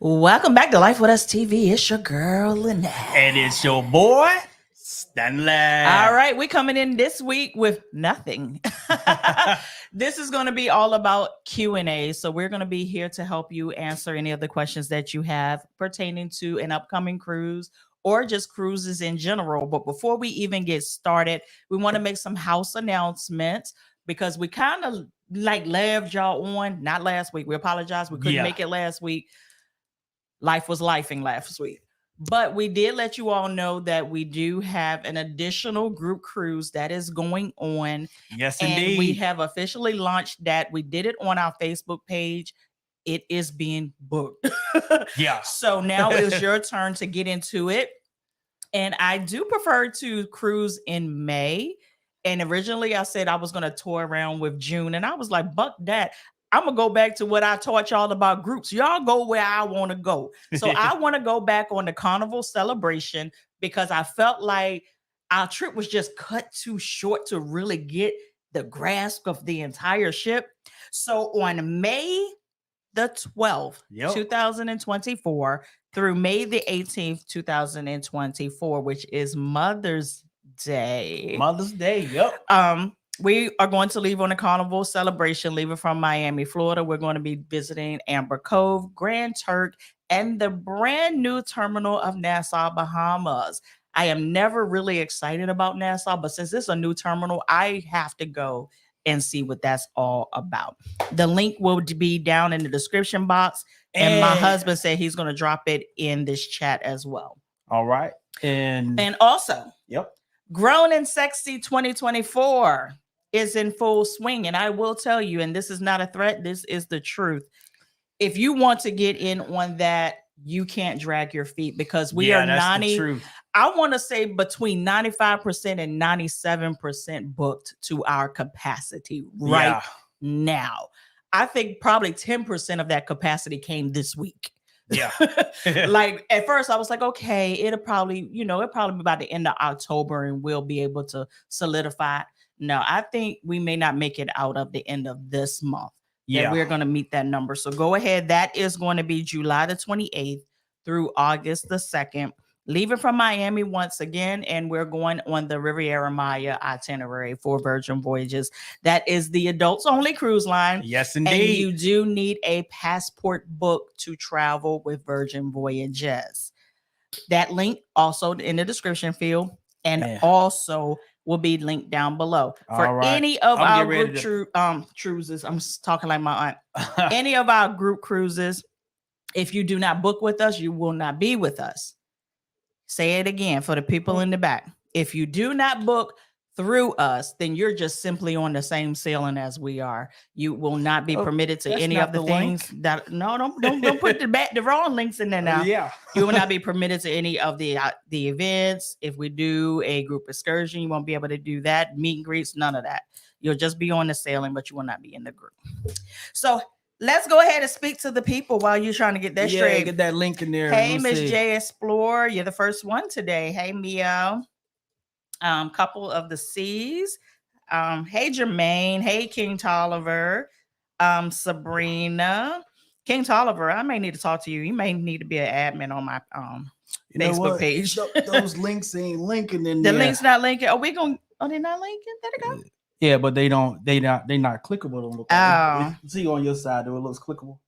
Welcome back to Life with Us TV. It's your girl, Lynette. And it's your boy, Stanley. All right, we're coming in this week with nothing. This is going to be all about Q&A. So we're going to be here to help you answer any of the questions that you have pertaining to an upcoming cruise or just cruises in general. But before we even get started, we want to make some house announcements because we kind of like left y'all on, not last week. We apologize. We couldn't make it last week. Life was lifing last week. But we did let you all know that we do have an additional group cruise that is going on. Yes, and indeed. We have officially launched that. We did it on our Facebook page. It is being booked. Yeah. So now it's your turn to get into it. And I do prefer to cruise in May. And originally I said I was going to tour around with June. And I was like, buck that. I'm going to go back to what I taught y'all about groups. Y'all go where I want to go. So I want to go back on the Carnival Celebration because I felt like our trip was just cut too short to really get the grasp of the entire ship. So on May the 12th, 2024 through May the 18th, 2024, which is Mother's Day. Yep. We are going to leave on the Carnival Celebration, leaving from Miami, Florida. We're going to be visiting Amber Cove, Grand Turk, and the brand new terminal of Nassau, Bahamas. I am never really excited about Nassau, but since it's a new terminal, I have to go and see what that's all about. The link will be down in the description box, and my husband said he's going to drop it in this chat as well. All right. And also, Grown and Sexy 2024 is in full swing. And I will tell you, and this is not a threat, this is the truth. If you want to get in on that, you can't drag your feet because we are 90. I want to say between 95% and 97% booked to our capacity right now. I think probably 10% of that capacity came this week. Yeah. Like at first I was like, okay, it'll probably be by the end of October and we'll be able to solidify. No, I think we may not make it out of the end of this month. Yeah, we're going to meet that number. So go ahead. That is going to be July the 28th through August the 2nd. Leaving from Miami once again, and we're going on the Riviera Maya itinerary for Virgin Voyages. That is the adults only cruise line. Yes, indeed. And you do need a passport book to travel with Virgin Voyages. That link also in the description field and also will be linked down below. For any of our group cruises, I'm talking like my aunt. Any of our group cruises, if you do not book with us, you will not be with us. Say it again for the people in the back. If you do not book through us, then you're just simply on the same sailing as we are. You will not be permitted to any of the things that don't put the wrong links in there now. You will not be permitted to any of the events. If we do a group excursion, you won't be able to do that. Meet and greets, none of that. You'll just be on the sailing, but you will not be in the group. So let's go ahead and speak to the people while you're trying to get that straight. Get that link in there. Hey, Miss J Explorer, you're the first one today. Hey, Mia. Couple of the C's. Hey, Jermaine. Hey, King Tolliver. Sabrina. King Tolliver, I may need to talk to you. You may need to be an admin on my Facebook page. Those links ain't linking in there. The link's not linking. Are they not linking? There they go. Yeah, but they're not clickable. See on your side though, it looks clickable.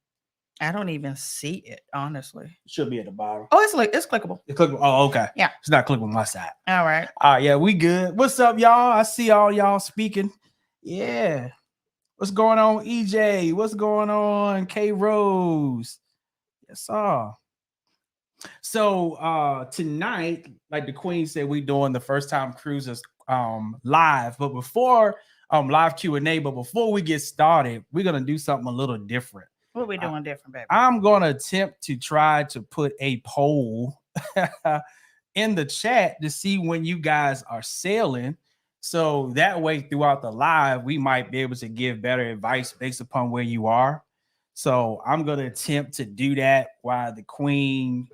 I don't even see it, honestly. It should be at the bottom. Oh, it's clickable. It's clickable. Oh, okay. Yeah. It's not clickable on my side. All right. Yeah, we good. What's up, y'all? I see all y'all speaking. Yeah. What's going on, EJ? What's going on, K Rose? Yes, sir. So tonight, like the Queen said, we doing the first time cruises live. But before live Q&A, but before we get started, we're gonna do something a little different. What are we doing different, baby? I'm gonna attempt to try to put a poll in the chat to see when you guys are sailing. So that way, throughout the live, we might be able to give better advice based upon where you are. So I'm gonna attempt to do that while the Queen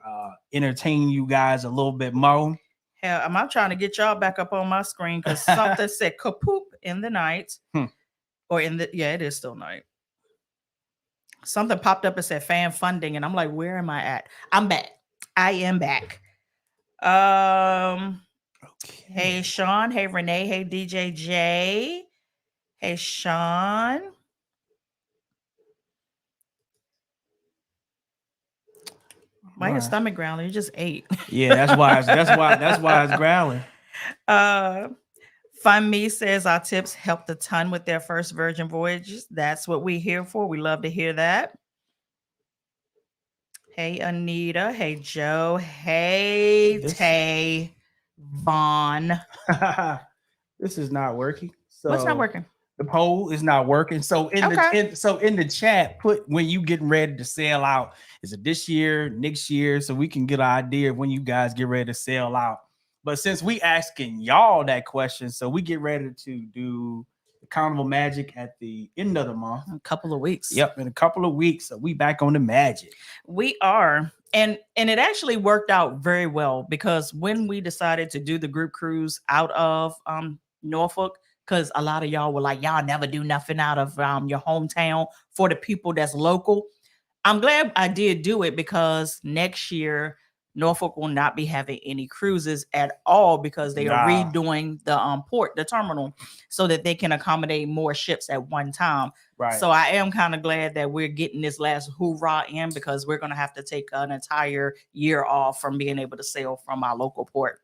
entertain you guys a little bit more. Hell, I'm trying to get y'all back up on my screen because something said kapoop in the night. Or in the it is still night. Something popped up and said fan funding, and I'm like, where am I at? I'm back. I am back. Okay. Hey Sean. Hey Renee. Hey DJ J. Hey Sean. Why your stomach growling? You just ate. Yeah, that's why it's growling. Fun Me says our tips helped a ton with their first Virgin Voyages. That's what we're here for. We love to hear that. Hey Anita. Hey Joe. Hey Tay Vaughn. This is not working. So what's not working? The poll is not working. So in the chat, put when you getting ready to sail out. Is it this year, next year? So we can get an idea of when you guys get ready to sail out. But since we asking y'all that question, so we get ready to do the Carnival Magic at the end of the month. A couple of weeks. Yep, in a couple of weeks. So we back on the Magic. We are. And it actually worked out very well because when we decided to do the group cruise out of Norfolk, because a lot of y'all were like, y'all never do nothing out of your hometown for the people that's local. I'm glad I did do it because next year Norfolk will not be having any cruises at all because they are redoing the port, the terminal, so that they can accommodate more ships at one time. Right. So I am kind of glad that we're getting this last hoorah in because we're going to have to take an entire year off from being able to sail from our local port.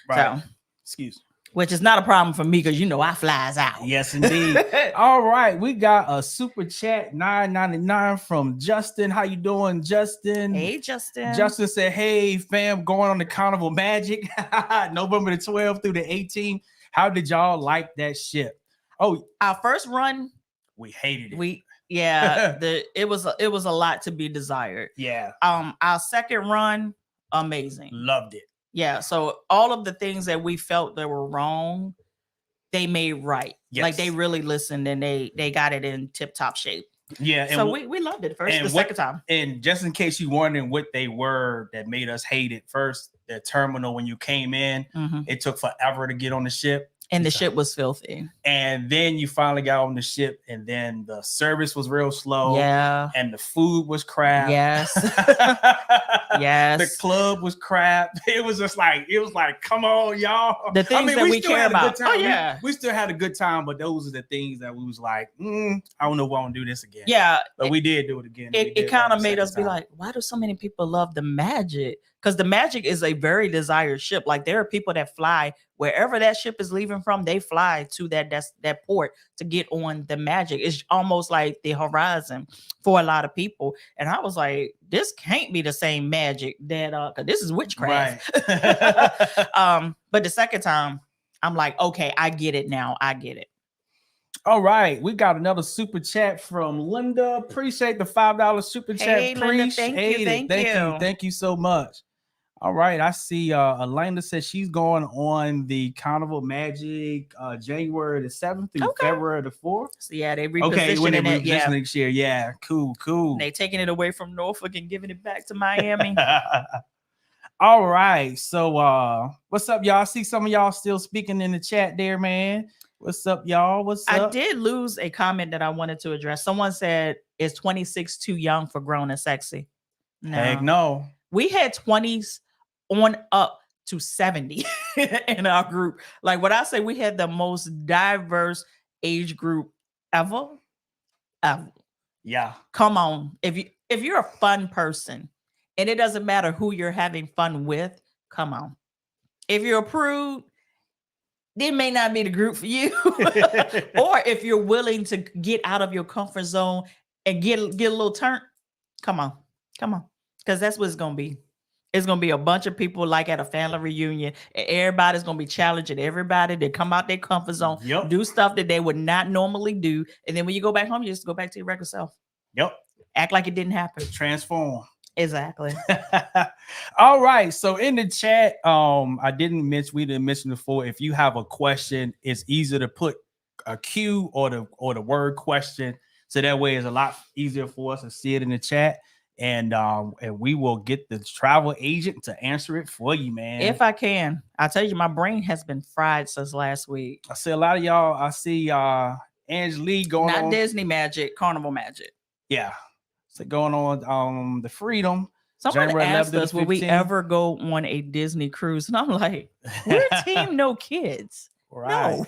Right. So, excuse me. Which is not a problem for me because you know I flies out. Yes, indeed. All right, we got a super chat $9.99 from Justin. How you doing, Justin? Hey, Justin. Justin said, "Hey, fam, going on the Carnival Magic, November the 12th through the 18th. How did y'all like that ship?" Oh, our first run, we hated it. It was a lot to be desired. Yeah. Our second run, amazing. Loved it. Yeah, so all of the things that we felt that were wrong, they made right. Yes. Like they really listened and they got it in tip-top shape. Yeah. So we loved it second time. And just in case you're wondering what they were that made us hate it, first, the terminal, when you came in, it took forever to get on the ship. And the ship was filthy. And then you finally got on the ship, and then the service was real slow. Yeah. And the food was crap. Yes. Yes. The club was crap. It was like, come on, y'all. The things that we care about. Oh, yeah. We still had a good time, but those are the things that we was like, I don't know if I want to do this again. Yeah. But we did do it again. It kind of made us be like, why do so many people love the Magic? Because the Magic is a very desired ship. Like there are people that fly wherever that ship is leaving from, they fly to that port to get on the Magic. It's almost like the horizon for a lot of people. And I was like, this can't be the same Magic that cause this is witchcraft. Right. But the second time, I'm like, okay, I get it now. I get it. All right, we got another super chat from Linda. Appreciate the $5 super chat. Linda, thank you so much. All right, I see Elena says she's going on the Carnival Magic January the 7th through February the 4th. So yeah, they repositioning it. Next year. Yeah, cool. They taking it away from Norfolk and giving it back to Miami. All right, so what's up, y'all? I see some of y'all still speaking in the chat there, man. What's up, y'all? What's up? I did lose a comment that I wanted to address. Someone said, is 26 too young for grown and sexy? No. Heck no. We had 20s on up to 70 in our group. Like what I say, we had the most diverse age group ever. Yeah. Come on. If you're a fun person and it doesn't matter who you're having fun with, come on. If you're a prude, it may not be the group for you. Or if you're willing to get out of your comfort zone and get a little turn, come on. Because that's what it's going to be. It's going to be a bunch of people like at a family reunion. And everybody's going to be challenging everybody to come out their comfort zone, do stuff that they would not normally do. And then when you go back home, you just go back to your regular self. Yep. Act like it didn't happen. Transform. Exactly. All right. So in the chat, we didn't mention before. If you have a question, it's easier to put a Q or the word question. So that way it's a lot easier for us to see it in the chat. And we will get the travel agent to answer it for you, man. If I can. I tell you, my brain has been fried since last week. I see a lot of y'all. I see Angelique going Not on. Disney Magic, Carnival Magic. Yeah. So going on the Freedom. Someone January asked 11th to us, will we 15th. ever go on a Disney cruise? And I'm like, we're team no kids. Right. No.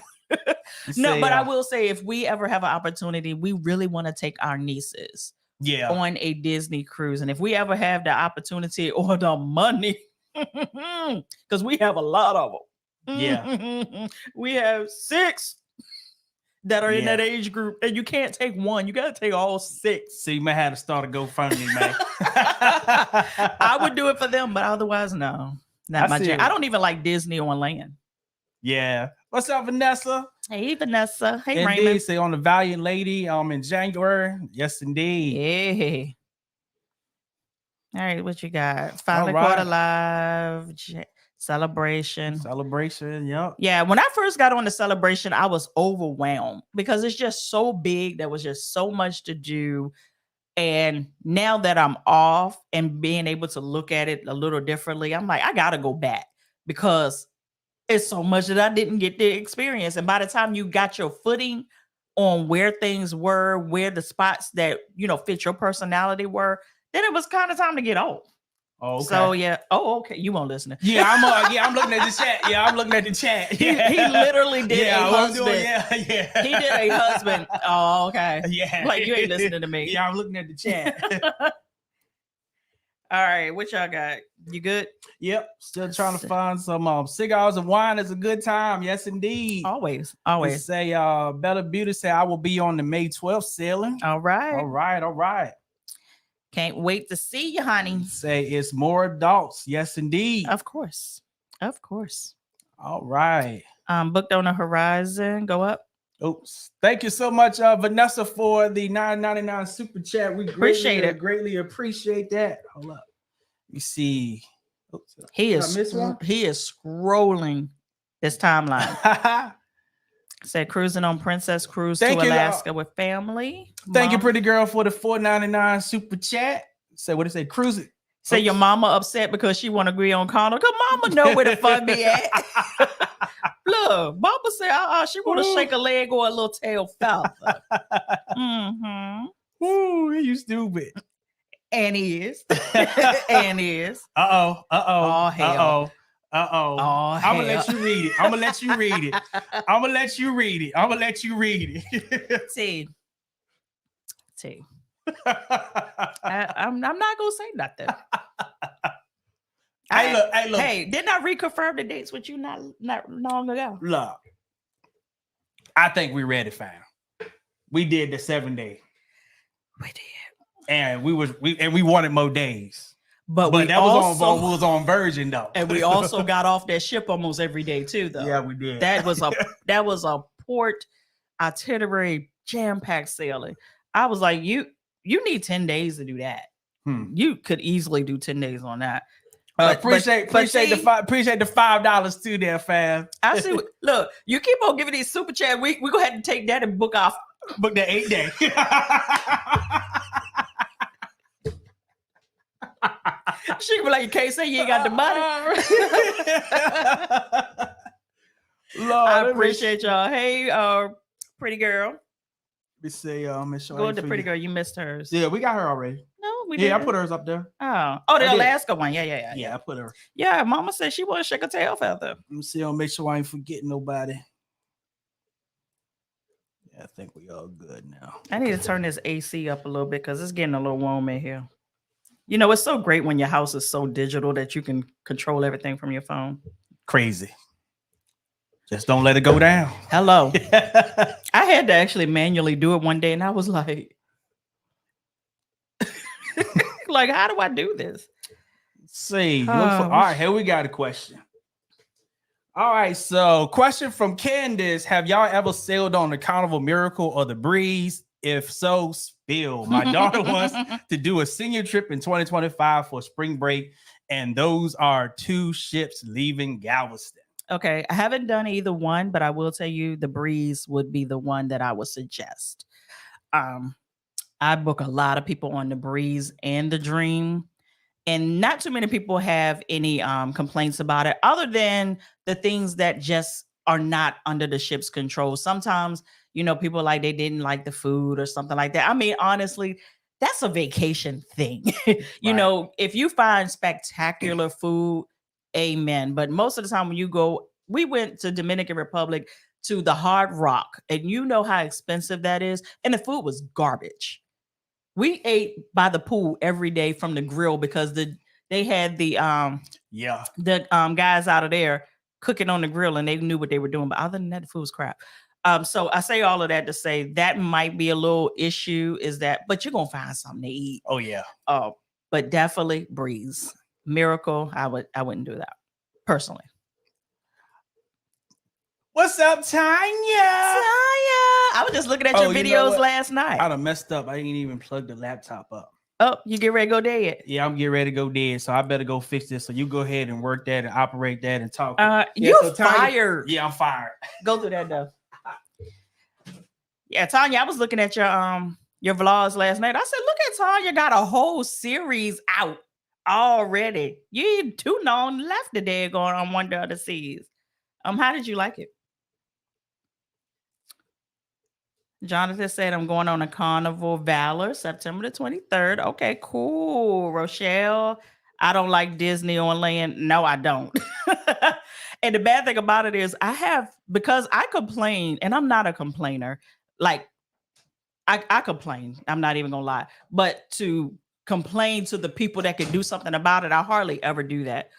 You No, say, but I will say, if we ever have an opportunity, we really want to take our nieces yeah. on a Disney cruise. And if we ever have the opportunity or the money, because we have a lot of them. Yeah. We have 6 that are in Yeah. that age group, and you can't take one. You got to take all 6. So you may have to start a GoFundMe, man. I would do it for them, but otherwise, no. Not my jam. I don't even like Disney on land. Yeah. What's up, Vanessa? Hey, Vanessa. Hey, indeed. Raymond. Say on the Valiant Lady in January. Yes, indeed. Yeah. All right, what you got? Finally Caught Alive. Celebration. Yep. Yeah, when I first got on the Celebration, I was overwhelmed because it's just so big. There was just so much to do. And now that I'm off and being able to look at it a little differently, I'm like, I got to go back because it's so much that I didn't get to experience. And by the time you got your footing on where things were, where the spots that, fit your personality were, then it was kind of time to get off. Oh, okay. So yeah. Oh, okay. You won't listen. Yeah, I'm looking at the chat. Yeah, I'm looking at the chat. Yeah. He literally did a husband. Yeah. He did a husband. Oh, okay. Yeah. Like you ain't listening to me. Yeah, I'm looking at the chat. All right, what y'all got? You good? Yep. Still trying to find some cigars and wine. Is a good time. Yes, indeed. Always. They say Bella Beauty say I will be on the May 12th sailing. All right. All right. Can't wait to see you, honey. Say it's more adults. Yes, indeed. Of course. All right. Booked on the horizon. Go up. Oops. Thank you so much, Vanessa, for the $9.99 super chat. We greatly appreciate that. Hold up. You see. Oops. He is scrolling this timeline. Said cruising on Princess Cruise to Alaska with family. Thank you, pretty girl, for the $4.99 super chat. Say what it say, cruising. Say your mama upset because she want to agree on Carnival. Cause mama know where the fun be at. Look, mama said, she want to shake a leg or a little tail feather. Mm-hmm. Ooh, you stupid. And he is. And he is. Uh-oh. Oh, hell. Oh, I'm gonna let you read it. I'm gonna let you read it. See. I'm not gonna say nothing. Hey, look. Hey, didn't I reconfirm the dates with you not long ago? Look, I think we read it fine. We did the 7-day. We did, and we wanted more days. But that was on Virgin though, and we also got off that ship almost every day too. Though, yeah, we did. That was a port itinerary jam-packed sailing. I was like, you need 10 days to do that. You could easily do 10 days on that. Appreciate the $5 too, there, fam. I see. Look, you keep on giving these super chat. We go ahead and take that and book the 8 day. She can be like, you can't say you ain't got the money. Lord, I appreciate y'all. Hey, pretty girl. Let me say, Miss Go with the pretty girl. You missed hers. Yeah, we got her already. No, we did. Yeah, I put hers up there. Oh, the Alaska one. Yeah. Yeah, I put her. Yeah, mama said she want to shake her tail feather. Let me see. I'll make sure I ain't forgetting nobody. Yeah, I think we all good now. I need to turn this AC up a little bit because it's getting a little warm in here. You know, it's so great when your house is so digital that you can control everything from your phone. Crazy. Just don't let it go down. Hello. I had to actually manually do it one day, and I was like, like, how do I do this? Let's see. All right, here we got a question. All right, so question from Candace. Have y'all ever sailed on the Carnival Miracle or the Breeze? If so, spill. My daughter wants to do a senior trip in 2025 for spring break, and those are 2 ships leaving Galveston. Okay, I haven't done either one, but I will tell you the Breeze would be the one that I would suggest. I book a lot of people on the Breeze and the Dream, and not too many people have any complaints about it, other than the things that just are not under the ship's control. Sometimes, you know, people like they didn't like the food or something like that. I mean, honestly, that's a vacation thing. You know, if you find spectacular food, amen. But most of the time when you go, we went to Dominican Republic to the Hard Rock, and you know how expensive that is. And the food was garbage. We ate by the pool every day from the grill because they had the guys out of there cooking on the grill, and they knew what they were doing. But other than that, the food was crap. So I say all of that to say that might be a little issue, is that, but you're gonna find something to eat. Oh yeah. But definitely Breeze. Miracle, I wouldn't do that personally. What's up, Tanya? I was just looking at your videos last night. I done messed up. I ain't even plugged the laptop up. Oh, you get ready to go dead? Yeah, I'm getting ready to go dead. So I better go fix this. So you go ahead and work that and operate that and talk. You're fired. Yeah, I'm fired. Go through that though. Yeah, Tanya, I was looking at your vlogs last night. I said, look at Tanya, got a whole series out already. You ain't too long left today going on Wonder of the Seas. How did you like it? Jonathan said, I'm going on a Carnival Valor September the 23rd. Okay, cool. Rochelle, I don't like Disney on land. No, I don't. And the bad thing about it is because I complain, and I'm not a complainer. Like, I complain. I'm not even going to lie. But to complain to the people that can do something about it, I hardly ever do that.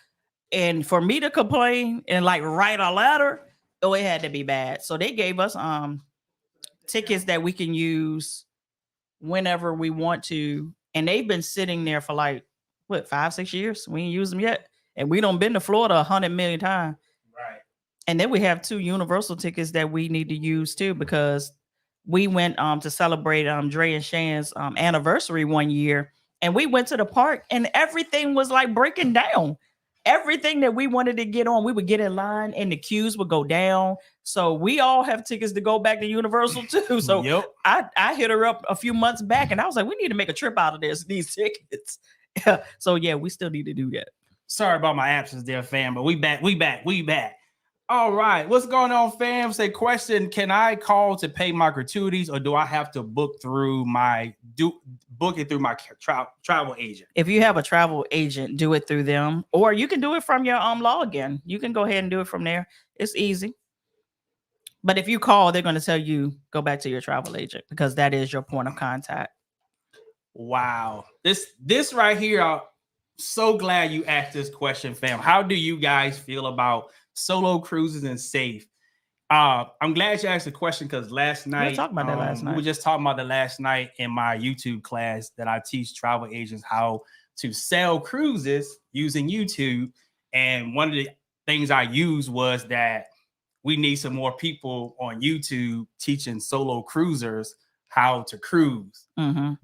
And for me to complain and like write a letter, it had to be bad. So they gave us tickets that we can use whenever we want to, and they've been sitting there for like 5-6 years. We ain't used them yet, and we done been to Florida 100 million times. Right. And then we have 2 Universal tickets that we need to use too, because we went to celebrate Dre and Shan's anniversary one year, and we went to the park, and everything was like breaking down. Everything that we wanted to get on, we would get in line and the queues would go down. So we all have tickets to go back to Universal too. So I hit her up a few months back and I was like, we need to make a trip out of these tickets. So yeah, we still need to do that. Sorry about my absence there, fam, but we back. All right, what's going on, fam? Say question: can I call to pay my gratuities, or do I have to book it through my travel agent? If you have a travel agent, do it through them, or you can do it from your login. You can go ahead and do it from there. It's easy. But if you call, they're going to tell you go back to your travel agent, because that is your point of contact. Wow, this right here. I'm so glad you asked this question, fam. How do you guys feel about solo cruises and safe? I'm glad you asked the question, because last night we were talking about that last night. We were just talking about that last night in my YouTube class that I teach travel agents how to sell cruises using YouTube. And one of the things I used was that we need some more people on YouTube teaching solo cruisers how to cruise.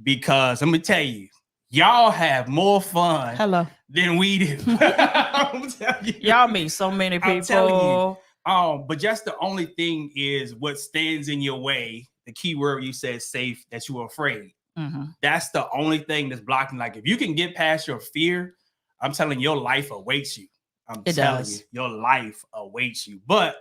Because let me tell you, y'all have more fun than we do. I'm telling you. Y'all meet so many people. I'm telling you. But just the only thing is what stands in your way. The key word you said, safe, that you are afraid. That's the only thing that's blocking. Like, if you can get past your fear, I'm telling you, your life awaits you. I'm telling you, your life awaits you. But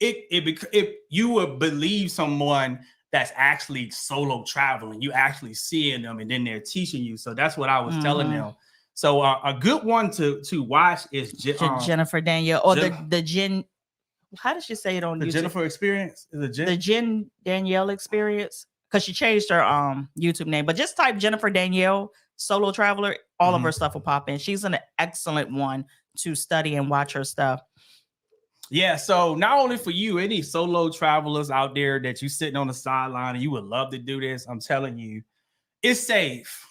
if you would believe someone that's actually solo traveling, you actually seeing them, and then they're teaching you. So that's what I was telling them. So a good one to watch is Jennifer Danielle, or the Jen. How did she say it on the YouTube? Jennifer Experience? Is it the Jen Danielle Experience? Because she changed her YouTube name. But just type Jennifer Danielle solo traveler. All of her stuff will pop in. She's an excellent one to study and watch her stuff. Yeah, so not only for you, any solo travelers out there that you sitting on the sideline and you would love to do this, I'm telling you, it's safe.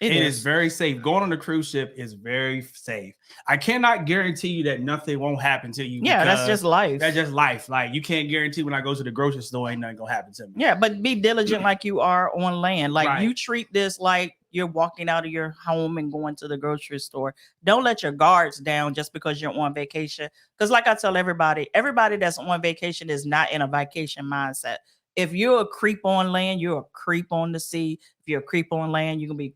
It is very safe. Going on a cruise ship is very safe. I cannot guarantee you that nothing won't happen to you. Yeah, that's just life. That's just life. Like, you can't guarantee when I go to the grocery store, ain't nothing gonna happen to me. Yeah, but be diligent like you are on land. Like, you treat this like you're walking out of your home and going to the grocery store. Don't let your guards down just because you're on vacation. Because like I tell everybody that's on vacation is not in a vacation mindset. If you're a creep on land, you're a creep on the sea. If you're a creep on land, you're gonna be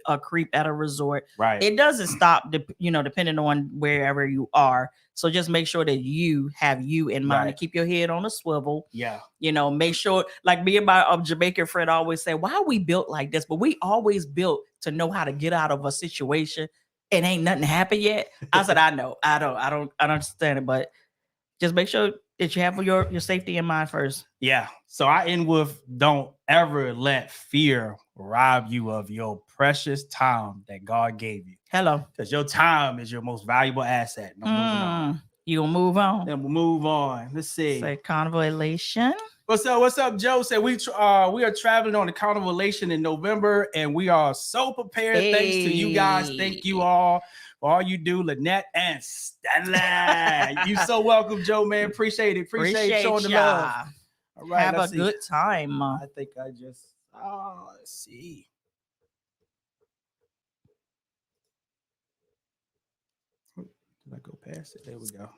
a creep at a resort. Right. It doesn't stop, depending on wherever you are. So just make sure that you have you in mind and keep your head on a swivel. Yeah. Make sure, like me and my Jamaican friend always say, why are we built like this? But we always built to know how to get out of a situation and ain't nothing happened yet. I said, I know. I don't understand it, but just make sure that you have your safety in mind first. Yeah. So I end with, don't ever let fear rob you of your precious time that God gave you. Hello. Because your time is your most valuable asset. No, moving on. You gonna move on? Then we'll move on. Let's see. Say Carnivalation. What's up? What's up, Joe? Said we are traveling on the Carnivalation in November, and we are so prepared. Hey. Thanks to you guys. Thank you all for all you do, Lynette and Stanley. You so welcome, Joe, man. Appreciate it. Appreciate showing the love. All right, have a good time. I think I just let's see. Did I go past it? There we go.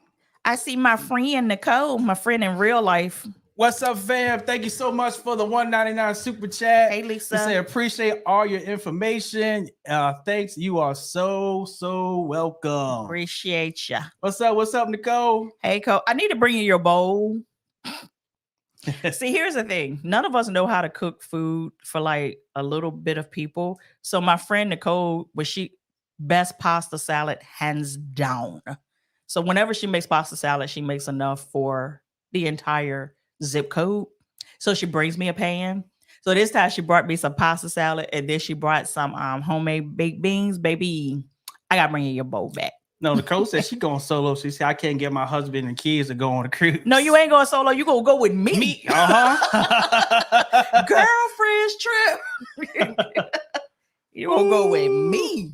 I see my friend Nicole, my friend in real life. What's up, fam? Thank you so much for the $1.99 super chat. Hey, Lisa. Say appreciate all your information. Thanks. You are so welcome. Appreciate ya. What's up? What's up, Nicole? Hey, Cole. I need to bring you your bowl. See, here's the thing. None of us know how to cook food for like a little bit of people. So my friend Nicole, best pasta salad, hands down. So whenever she makes pasta salad, she makes enough for the entire zip code. So she brings me a pan. So this time she brought me some pasta salad, and then she brought some homemade baked beans. Baby, I gotta bring you your bowl back. No, Nicole said she going solo. She said, I can't get my husband and kids to go on a cruise. No, you ain't going solo. You gonna go with me. Girlfriend's trip. You gonna go with me.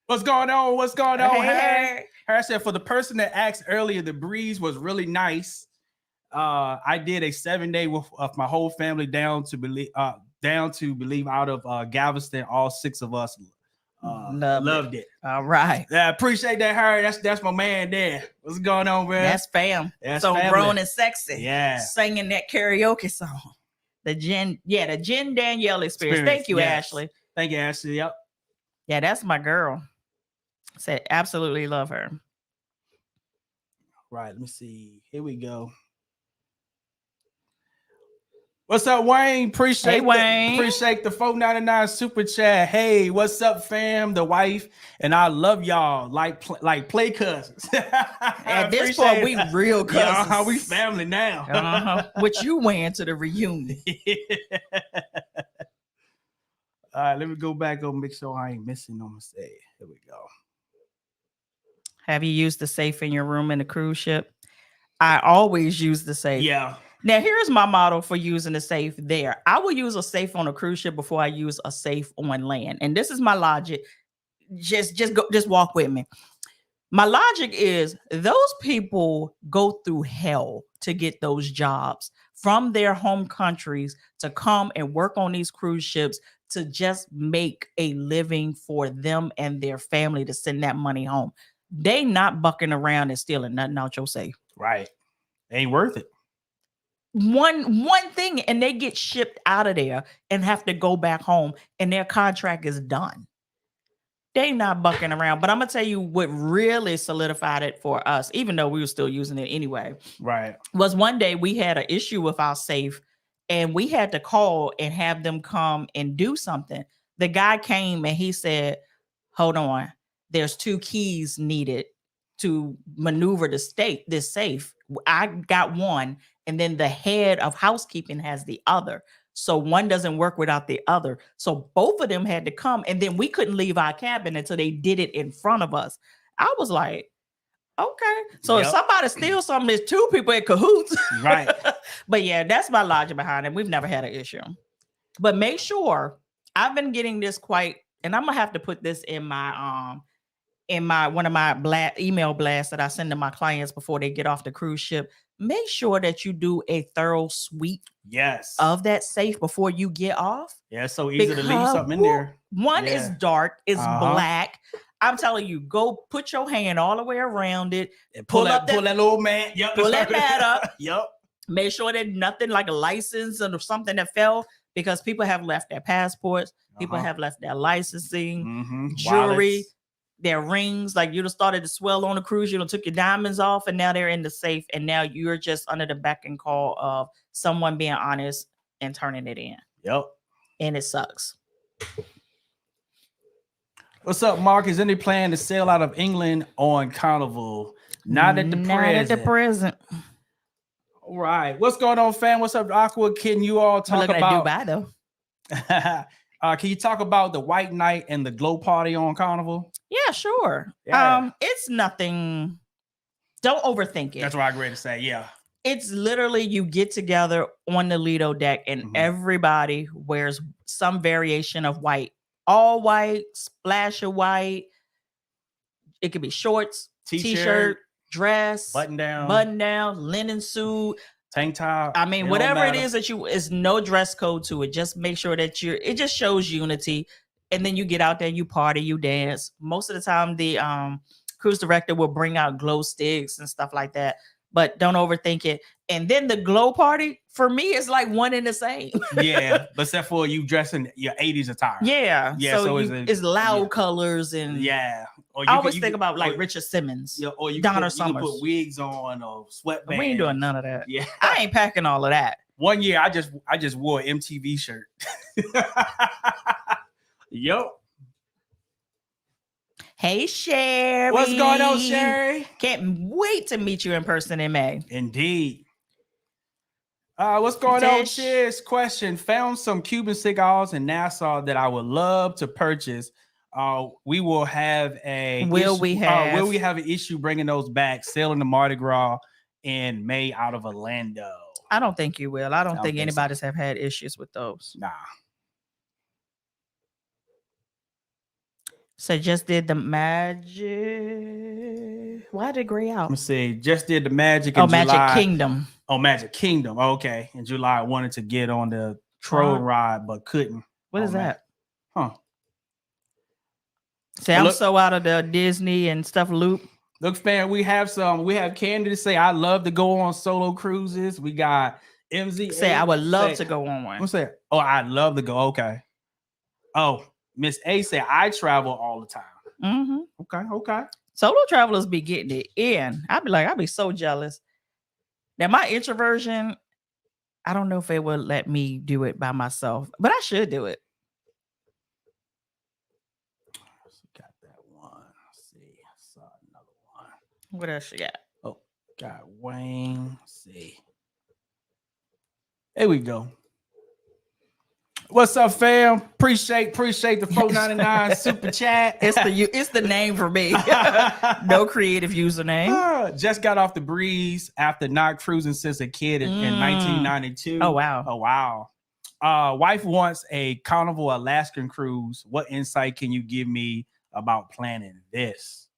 What's going on? What's going on? Hey. Her said, for the person that asked earlier, the breeze was really nice. I did a 7-day of my whole family down to believe out of Galveston. All 6 of us loved it. All right. Yeah, appreciate that, Harry. That's my man there. What's going on, man? That's fam. That's so family. Grown and sexy. Yeah. Singing that karaoke song. The Jen Danielle experience. Thank you, yes. Ashley. Thank you, Ashley. Yep. Yeah, that's my girl. Said absolutely love her. Right. Let me see. Here we go. What's up, Wayne? Appreciate the $4.99 super chat. Hey, what's up, fam? The wife and I love y'all like play cousins. At this point, we real cousins. Yeah, we family now. What you wearing to the reunion? All right, let me go back and make sure I ain't missing no mistake. Here we go. Have you used the safe in your room in the cruise ship? I always use the safe. Yeah. Now, here's my model for using the safe there. I will use a safe on a cruise ship before I use a safe on land. And this is my logic. Just walk with me. My logic is those people go through hell to get those jobs from their home countries to come and work on these cruise ships to just make a living for them and their family to send that money home. They not bucking around and stealing nothing out your safe. Right. Ain't worth it. One thing, and they get shipped out of there and have to go back home, and their contract is done. They not bucking around. But I'm gonna tell you what really solidified it for us, even though we were still using it anyway. Right. Was one day we had an issue with our safe, and we had to call and have them come and do something. The guy came and he said, "Hold on, there's 2 keys needed to maneuver this safe. I got one, and then the head of housekeeping has the other. So one doesn't work without the other. So both of them had to come, and then we couldn't leave our cabin until they did it in front of us." I was like, okay. So if somebody steals something, there's 2 people in cahoots. Right. But yeah, that's my logic behind it. We've never had an issue. But make sure, I've been getting this quite, and I'm gonna have to put this in my one of my email blasts that I send to my clients before they get off the cruise ship. Make sure that you do a thorough sweep of that safe before you get off. Yeah, it's so easy to leave something in there. One is dark, it's black. I'm telling you, go put your hand all the way around it and pull that little man. Yep. Pull that mat up. Yep. Make sure that nothing like a license or something that fell, because people have left their passports, people have left their licensing, jewelry, Wallets. their rings. Like you'd have started to swell on a cruise, took your diamonds off, and now they're in the safe, and now you're just under the beck and call of someone being honest and turning it in. Yep. And it sucks. What's up, Mark? Is any plan to sail out of England on Carnival? Not at the present. All right. What's going on, fam? What's up, Aqua? Can you all talk about Dubai, though? Can you talk about the white night and the glow party on Carnival? Yeah, sure. Yeah. It's nothing. Don't overthink it. That's what I agree to say. Yeah. It's literally you get together on the Lido deck and everybody wears some variation of white. All white, splash of white. It could be shorts, t-shirt, dress, button down, linen suit, tank top. I mean, whatever it is that is no dress code to it. Just make sure that it just shows unity. And then you get out there, you party, you dance. Most of the time, the cruise director will bring out glow sticks and stuff like that. But don't overthink it. And then the glow party, for me, is like one and the same. Yeah, but except for you dressing your 80s attire. Yeah. So it's loud colors and Or I always think about like Richard Simmons, or you Donna Summers. You Summers. Put wigs on or sweatbands. We ain't doing none of that. Yeah, I ain't packing all of that. One year, I just wore an MTV shirt. Yup. Hey, Sherry. What's going on, Sherry? Can't wait to meet you in person in May. Indeed. What's going on? Cheers. Question. Found some Cuban cigars in Nassau that I would love to purchase. We will have Will we have an issue bringing those back, selling the Mardi Gras in May out of Orlando? I don't think you will. I don't think anybody's have had issues with those. Nah. So just did the magic. Why did it gray out? Let me see. Just did the magic in July. Magic Kingdom. Oh, Magic Kingdom. Okay. In July, I wanted to get on the troll ride, but couldn't. What is that? Huh. See, I'm so out of the Disney and stuff loop. Look, fam, we have Candy to say, I love to go on solo cruises. We got MZ. Say, I would love to go on one. What's that? Oh, I'd love to go. Okay. Oh, Miss A said, I travel all the time. Okay. Solo travelers be getting it in. I'd be so jealous. Now, my introversion, I don't know if it will let me do it by myself, but I should do it. Got that one. Let's see. I saw another one. What else you got? Oh, got Wayne. Let's see. There we go. What's up, fam? Appreciate the $4.99 super chat. It's the name for me. No creative username. Just got off the breeze after not cruising since a kid in 1992. Oh wow. Wife wants a Carnival Alaskan cruise. What insight can you give me about planning this?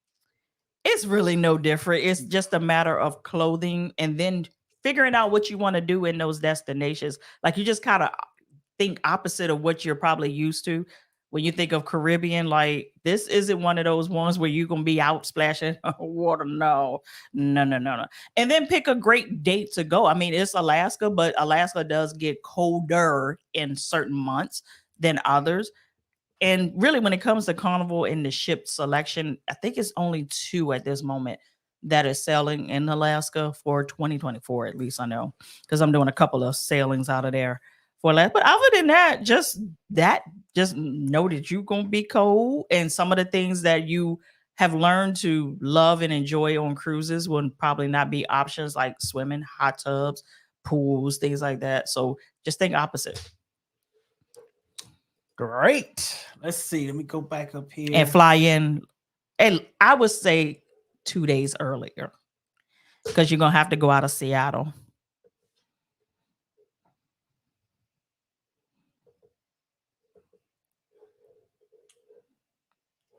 It's really no different. It's just a matter of clothing and then figuring out what you want to do in those destinations. Like you just kind of think opposite of what you're probably used to. When you think of Caribbean, like this isn't one of those ones where you're going to be out splashing water. No. And then pick a great date to go. I mean, it's Alaska, but Alaska does get colder in certain months than others. And really, when it comes to Carnival and the ship selection, I think it's only 2 at this moment that is sailing in Alaska for 2024, at least I know, because I'm doing a couple of sailings out of there. But other than that, just know that you're gonna be cold, and some of the things that you have learned to love and enjoy on cruises will probably not be options, like swimming, hot tubs, pools, things like that. So just think opposite. Great. Let's see. Let me go back up here and fly in. And I would say 2 days earlier, because you're gonna have to go out of Seattle.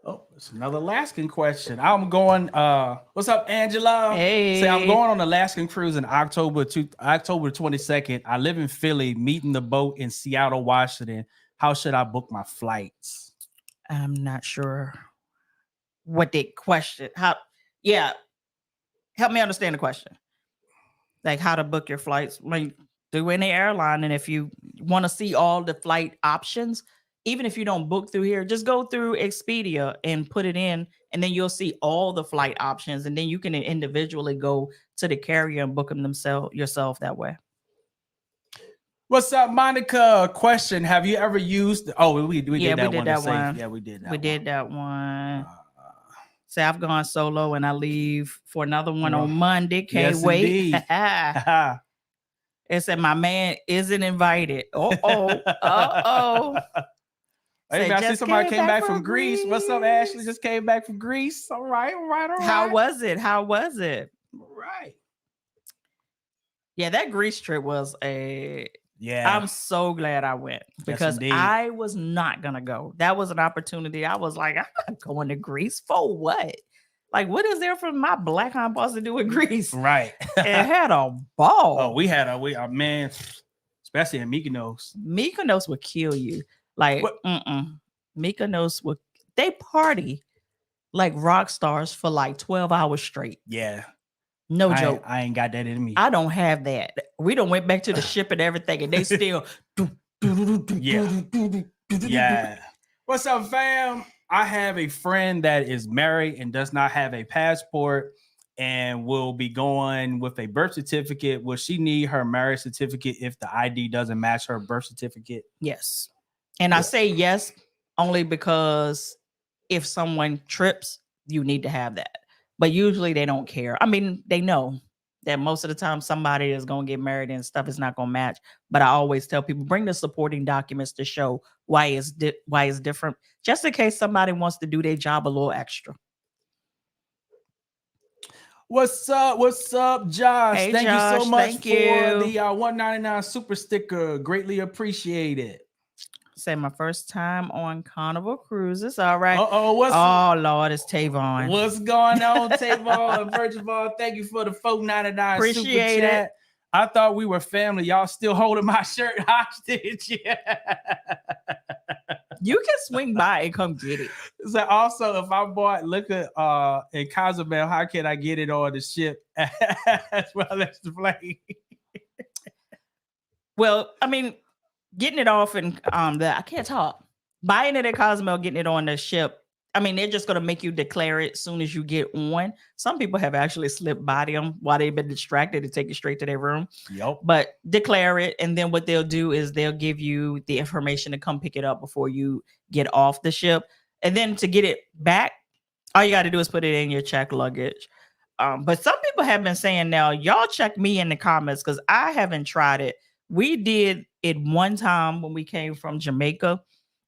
Oh, it's another Alaskan question. I'm going. What's up, Angela? Hey. Say I'm going on an Alaskan cruise in October 22nd. I live in Philly, meeting the boat in Seattle, Washington. How should I book my flights? I'm not sure what the question. Help me understand the question. like how to book your flights. Like do any airline, and if you want to see all the flight options, even if you don't book through here, just go through Expedia and put it in, and then you'll see all the flight options, and then you can individually go to the carrier and book them yourself that way. What's up, Monica? Question: have you ever used? Oh, we did that one. Yeah, we did that. We did that one. Say I've gone solo and I leave for another one on Monday. Can't wait. It said my man isn't invited. Uh-oh. Hey, I see somebody came back from Greece. What's up, Ashley? Just came back from Greece. All right. How was it? All right. Yeah, that Greece trip was I'm so glad I went because I was not gonna go. That was an opportunity. I was like, I'm not going to Greece for what? Like, what is there for my black hind boss to do in Greece? Right. It had a ball. Oh, we had a man, especially in Mykonos. Mykonos would kill you. Like, Mykonos they party like rock stars for like 12 hours straight. Yeah. No joke. I ain't got that in me. I don't have that. We done went back to the ship and everything, and they still. Yeah. What's up, fam? I have a friend that is married and does not have a passport and will be going with a birth certificate. Will she need her marriage certificate if the ID doesn't match her birth certificate? Yes. And I say yes only because if someone trips, you need to have that. But usually they don't care. I mean, they know that most of the time somebody is going to get married and stuff is not going to match. But I always tell people, bring the supporting documents to show why it's different, just in case somebody wants to do their job a little extra. What's up, Josh? Hey, thank Josh, you so much for the $1.99 super sticker. Greatly appreciate it. Say my first time on Carnival Cruises. All right. Oh Lord, it's Tavon. What's going on, Tavon? First of all, thank you for the $4.99 Appreciate super chat. it. I thought we were family. Y'all still holding my shirt hostage. You can swing by and come get it. So also, if I bought liquor in Cozumel, how can I get it on the ship as well as the plane? Well, I mean, getting it off and I can't talk. Buying it at Cozumel, getting it on the ship. I mean, they're just going to make you declare it as soon as you get on. Some people have actually slipped by them while they've been distracted to take it straight to their room. Yep. But declare it. And then what they'll do is they'll give you the information to come pick it up before you get off the ship. And then to get it back, all you got to do is put it in your checked luggage. But some people have been saying now, y'all check me in the comments because I haven't tried it. We did it one time when we came from Jamaica.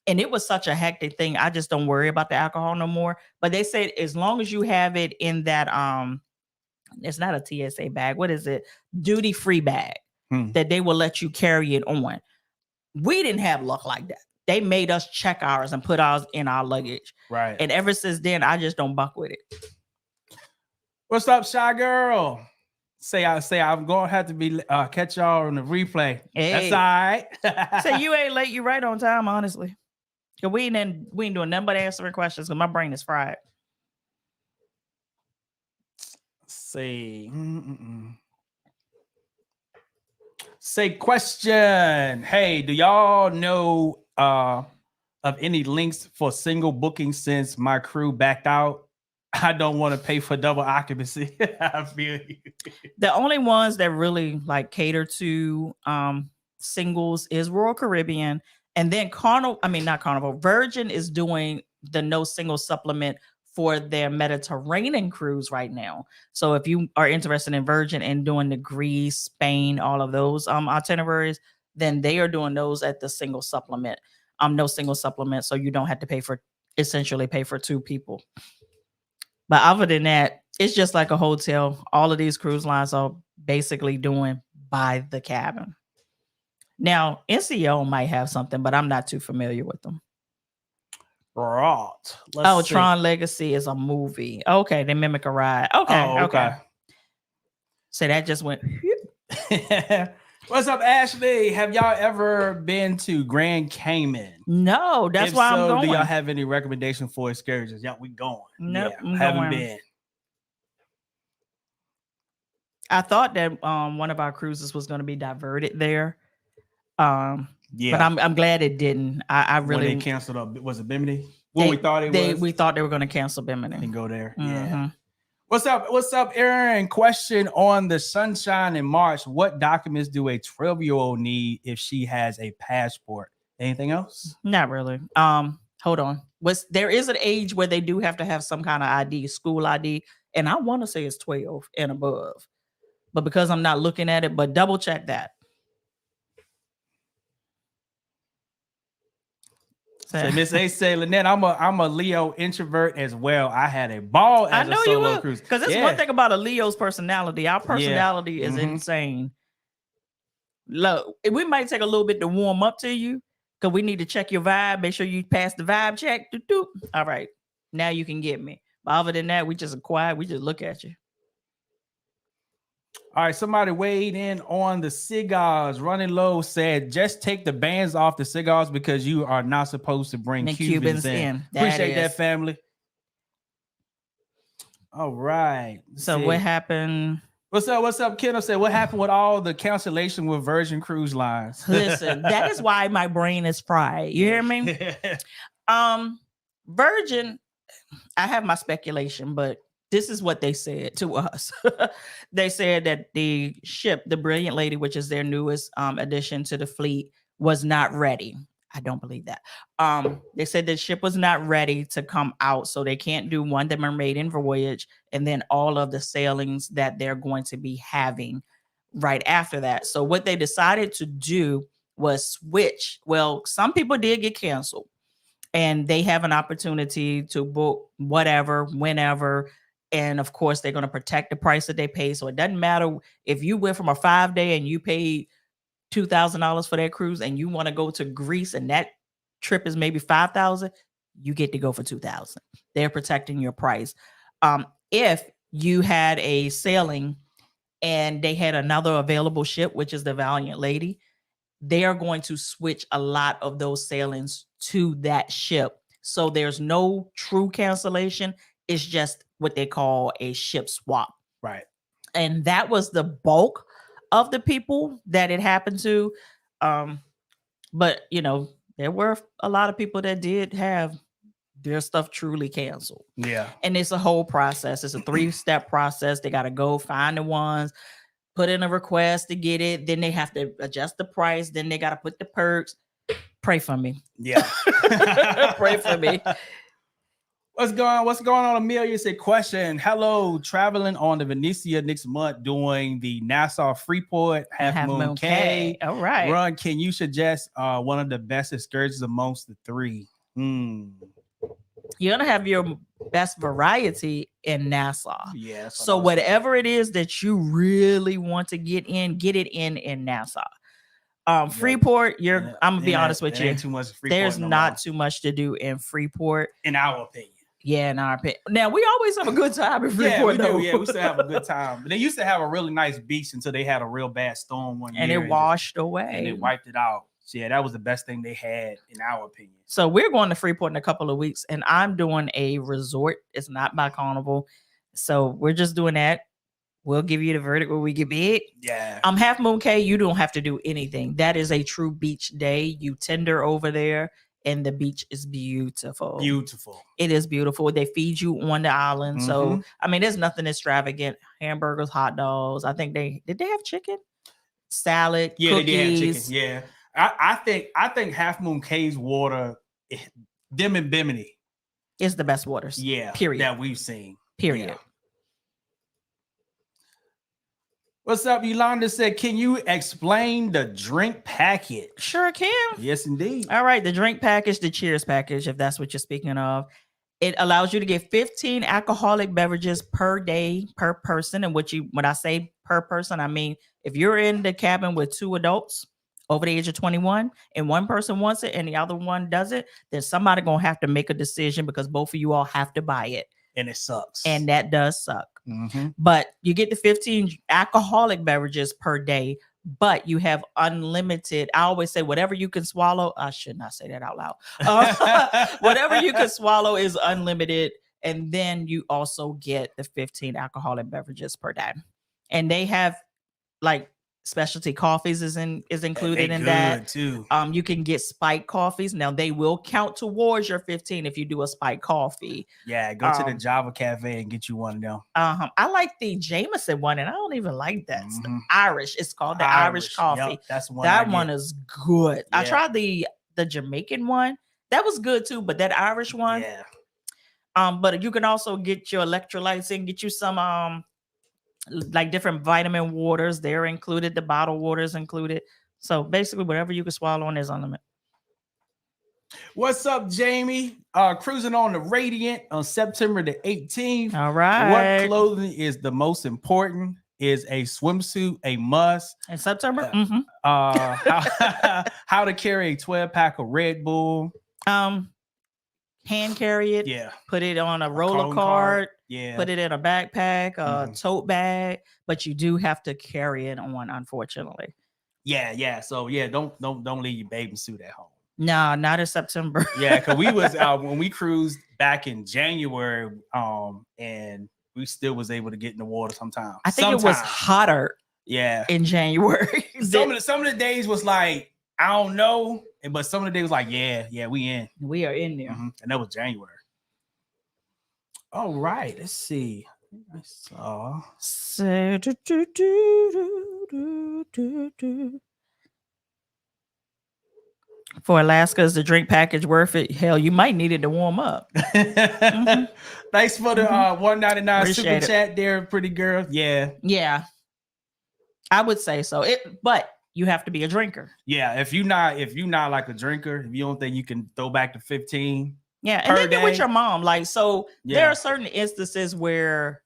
And it was such a hectic thing. I just don't worry about the alcohol no more. But they said as long as you have it in that it's not a TSA bag. What is it? Duty-free bag that they will let you carry it on. We didn't have luck like that. They made us check ours and put ours in our luggage. Right. And ever since then, I just don't buck with it. What's up, Shy Girl? Say I'm gonna have to be catch y'all on the replay. Hey. That's all right. Say you ain't late. You right on time, honestly. Cause we ain't doing nothing but answering questions because my brain is fried. Say question. Hey, do y'all know of any links for single booking since my crew backed out? I don't want to pay for double occupancy. I feel you. The only ones that really like cater to singles is Royal Caribbean. And then Virgin is doing the no single supplement for their Mediterranean cruise right now. So if you are interested in Virgin and doing the Greece, Spain, all of those itineraries, then they are doing those at the single supplement. No single supplement. So you don't have to essentially pay for two people. But other than that, it's just like a hotel. All of these cruise lines are basically doing by the cabin. Now, NCO might have something, but I'm not too familiar with them. Right. Tron Legacy is a movie. Okay, they mimic a ride. Okay. So that just went. What's up, Ashley? Have y'all ever been to Grand Cayman? No, that's why I'm going. Do y'all have any recommendation for excursions? Yeah, we going. Nope, haven't been. I thought that one of our cruises was going to be diverted there. But I'm glad it didn't. I really when they canceled. Was it Bimini? We thought it was. We thought they were going to cancel Bimini and go there. Mm-hmm. Yeah. What's up, Aaron? Question on the Sunshine in March. What documents do a 12-year-old need if she has a passport? Anything else? Not really. Hold on. There is an age where they do have to have some kind of ID, school ID, and I want to say it's 12 and above. But because I'm not looking at it, but double check that. So Miss A say, Lynette, I'm a Leo introvert as well. I had a ball as a solo cruise. Because that's one thing about a Leo's personality. Our personality is insane. Look, we might take a little bit to warm up to you because we need to check your vibe. Make sure you pass the vibe check. All right. Now you can get me. But other than that, we just quiet. We just look at you. All right, somebody weighed in on the cigars. Running Low said, just take the bands off the cigars because you are not supposed to bring Cubans in. Appreciate that, family. All right. So what happened? What's up? Kendall said, what happened with all the cancellation with Virgin Cruise Lines? Listen, that is why my brain is fried. You hear me? Virgin, I have my speculation, but this is what they said to us. They said that the ship, the Brilliant Lady, which is their newest addition to the fleet, was not ready. I don't believe that. They said the ship was not ready to come out, so they can't do the Mermaid Voyage and then all of the sailings that they're going to be having right after that. So what they decided to do was switch. Well, some people did get canceled, and they have an opportunity to book whatever, whenever. And of course, they're going to protect the price that they pay. So it doesn't matter if you went from a 5-day and you paid $2,000 for that cruise and you want to go to Greece and that trip is maybe $5,000, you get to go for $2,000. They're protecting your price. If you had a sailing and they had another available ship, which is the Valiant Lady, they are going to switch a lot of those sailings to that ship. So there's no true cancellation. It's just what they call a ship swap. Right. And that was the bulk of the people that it happened to. But, there were a lot of people that did have their stuff truly canceled. Yeah. And it's a whole process. It's a 3-step process. They got to go find the ones, put in a request to get it. Then they have to adjust the price. Then they got to put the perks. Pray for me. Yeah. Pray for me. What's going on? Amelia said, question. Hello, traveling on the Venetia next month doing the Nassau Freeport Half Moon Cay. All right. Run, can you suggest one of the best excursions amongst the 3? You're going to have your best variety in Nassau. Yeah. So whatever it is that you really want to get it in Nassau. Freeport, I'm gonna be honest with you. Too much Freeport. There's not too much to do in Freeport, in our opinion. Yeah, in our opinion. Now we always have a good time in Freeport. Yeah, we do. Yeah, we still have a good time. But they used to have a really nice beach until they had a real bad storm one year, and it washed away, and it wiped it out. So yeah, that was the best thing they had, in our opinion. So we're going to Freeport in a couple of weeks, and I'm doing a resort. It's not by Carnival, so we're just doing that. We'll give you the verdict when we get big. Yeah. Half Moon Cay, you don't have to do anything. That is a true beach day. You tender over there, and the beach is beautiful. Beautiful. It is beautiful. They feed you on the island. So, there's nothing extravagant. Hamburgers, hot dogs. I think did they have chicken? Salad, yeah, cookies. They did have chicken. Yeah. I think Half Moon Cay's water, them and Bimini, is the best waters. Yeah. Period. That we've seen. Period. Yeah. What's up? Yolanda said, can you explain the drink package? Sure can. Yes, indeed. All right. The drink package, the cheers package, if that's what you're speaking of. It allows you to get 15 alcoholic beverages per day per person. And when I say per person, I mean, if you're in the cabin with 2 adults over the age of 21 and one person wants it and the other one doesn't, then somebody going to have to make a decision because both of you all have to buy it. And it sucks. And that does suck. But you get the 15 alcoholic beverages per day, but you have unlimited. I always say whatever you can swallow. I should not say that out loud. Whatever you can swallow is unlimited. And then you also get the 15 alcoholic beverages per day. and they have like specialty coffees is included in that too. You can get spiked coffees. Now they will count towards your 15 if you do a spiked coffee. Yeah, go to the Java Cafe and get you one of them. I like the Jameson one, and I don't even like that. It's the Irish. It's called the Irish coffee. Yep, that's one. That one is good. Yeah. I tried the Jamaican one. That was good too, but that Irish one. Yeah. But you can also get your electrolytes and get you some like different vitamin waters. They're included. The bottled waters included. So basically, whatever you can swallow on is unlimited. What's up, Jamie? Cruising on the Radiant on September the 18th. All right. What clothing is the most important? Is a swimsuit a must? In September? How to carry a 12-pack of Red Bull? Hand carry it. Yeah. Put it on a roller cart. Yeah. Put it in a backpack, a tote bag, but you do have to carry it on, unfortunately. Yeah. So don't leave your bathing suit at home. No, not in September. Yeah, because we was when we cruised back in January, and we still was able to get in the water sometime. I think it was hotter. Yeah. In January. Some of the days was like, I don't know, but some of the days was like, yeah, we in. We are in there. And that was January. All right, let's see. I saw. For Alaska, is the drink package worth it? Hell, you might need it to warm up. Thanks for the $1.99 super chat there, pretty girl. Yeah, I would say so. But you have to be a drinker. Yeah, if you're not like a drinker, if you don't think you can throw back to 15. Yeah, and then you're with your mom. Like, so there are certain instances where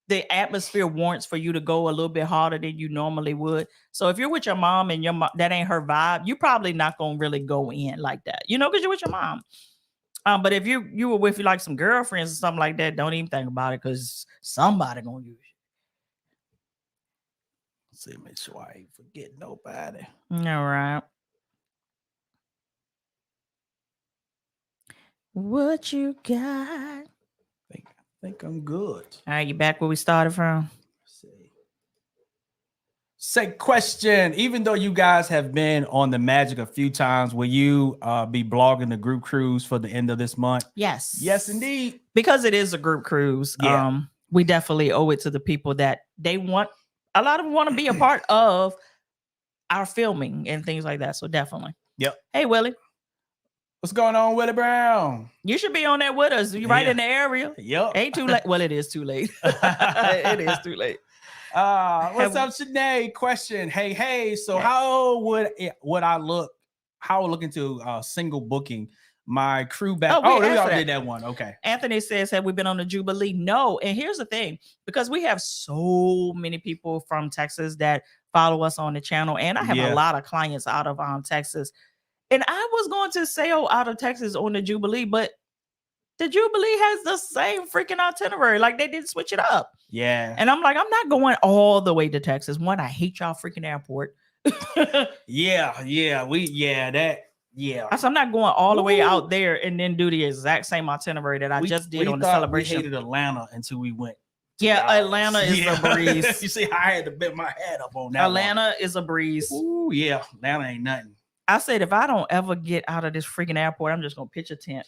the atmosphere warrants for you to go a little bit harder than you normally would. So if you're with your mom and your mom, that ain't her vibe, you're probably not gonna really go in like that, because you're with your mom. But if you were with like some girlfriends or something like that, don't even think about it because somebody gonna use it. Let's see, make sure I ain't forget nobody. All right. What you got? I think I'm good. All right, you back where we started from? Let's see. Say question. Even though you guys have been on the Magic a few times, will you be blogging the group cruise for the end of this month? Yes. Yes, indeed. Because it is a group cruise. Yeah. We definitely owe it to the people that they want. A lot of them want to be a part of our filming and things like that. So definitely. Yep. Hey, Willie. What's going on, Willie Brown? You should be on there with us. You're right in the area. Yep. Ain't too late. Well, it is too late. It is too late. What's up, Sinead? Question. Hey. So how would I look? How look into single booking my crew back? Oh, we already did that one. Okay. Anthony says, have we been on the Jubilee? No. And here's the thing, because we have so many people from Texas that follow us on the channel, and I have a lot of clients out of Texas. And I was going to sail out of Texas on the Jubilee, but the Jubilee has the same freaking itinerary. Like, they didn't switch it up. Yeah. And I'm like, I'm not going all the way to Texas. One, I hate y'all freaking airport. Yeah. So I'm not going all the way out there and then do the exact same itinerary that I just did on the Celebration. We hated Atlanta until we went. Yeah, Atlanta is a breeze. You see how I had to bend my head up on that. Atlanta is a breeze. Ooh, yeah. Atlanta ain't nothing. I said, if I don't ever get out of this freaking airport, I'm just going to pitch a tent.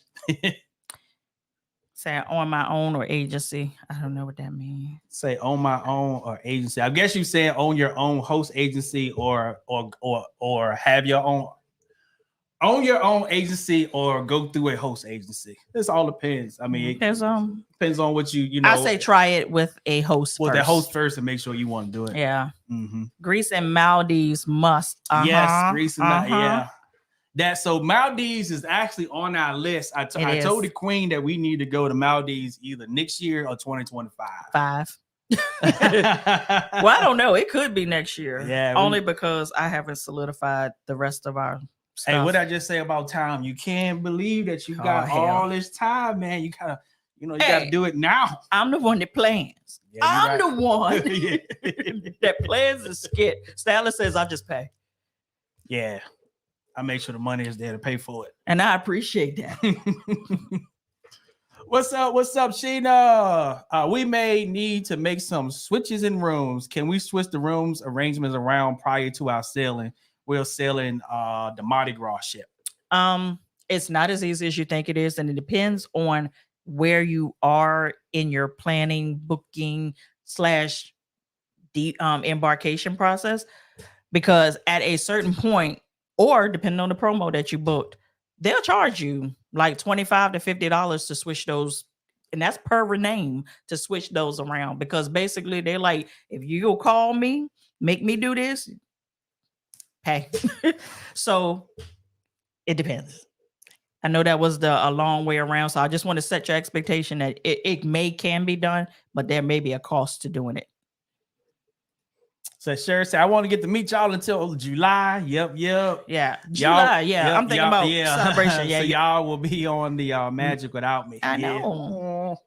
Say on my own or agency. I don't know what that means. Say on my own or agency. I guess you saying own your own host agency or have your own. Own your own agency or go through a host agency. This all depends. I mean, it depends on what you know. I say try it with a host with first. the host first and make sure you want to do it. Yeah. Greece and Maldives must. Yes, Greece and yeah. So Maldives is actually on our list. I told the Queen that we need to go to Maldives either next year or 2025. Well, I don't know. It could be next year. Yeah. Only because I haven't solidified the rest of our stuff. Hey, what I just say about time? You can't believe that you got all this time, man. You gotta, you gotta do it now. I'm the one that plans. Yeah, I'm the one that plans the skit. Stanley says I just pay. Yeah. I make sure the money is there to pay for it. And I appreciate that. What's up? What's up, Sheena? We may need to make some switches in rooms. Can we switch the rooms arrangements around prior to our sailing? We're sailing the Mardi Gras ship. It's not as easy as you think it is, and it depends on where you are in your planning, booking slash embarkation process. Because at a certain point, or depending on the promo that you booked, they'll charge you like $25 to $50 to switch those, and that's per name, to switch those around. Because basically they're like, if you go call me, make me do this, pay. So it depends. I know that was a long way around, so I just want to set your expectation that it can be done, but there may be a cost to doing it. So sure, say I want to get to meet y'all until July. Yep. Yeah, July. Yeah, I'm thinking about celebration. Yeah, so y'all will be on the Magic without me. I know.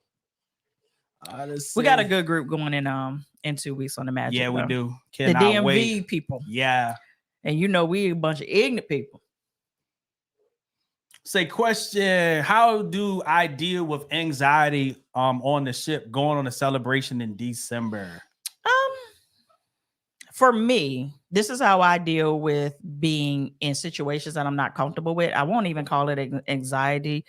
We got a good group going in 2 weeks on the Magic. Yeah, we do. The DMV people. Yeah, and we a bunch of ignorant people. Say question: how do I deal with anxiety on the ship going on a celebration in December? For me, this is how I deal with being in situations that I'm not comfortable with. I won't even call it anxiety,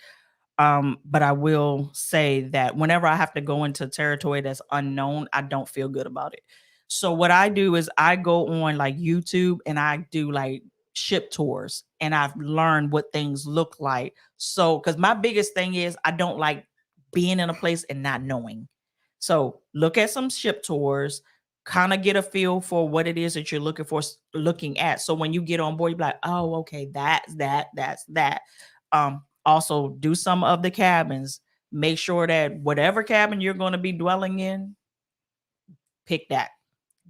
but I will say that whenever I have to go into territory that's unknown, I don't feel good about it. So what I do is I go on like YouTube and I do like ship tours, and I've learned what things look like. So, because my biggest thing is I don't like being in a place and not knowing. So look at some ship tours, kind of get a feel for what it is that you're looking at. So when you get on board, you're like, oh, okay, that's that. Also do some of the cabins. Make sure that whatever cabin you're going to be dwelling in, pick that.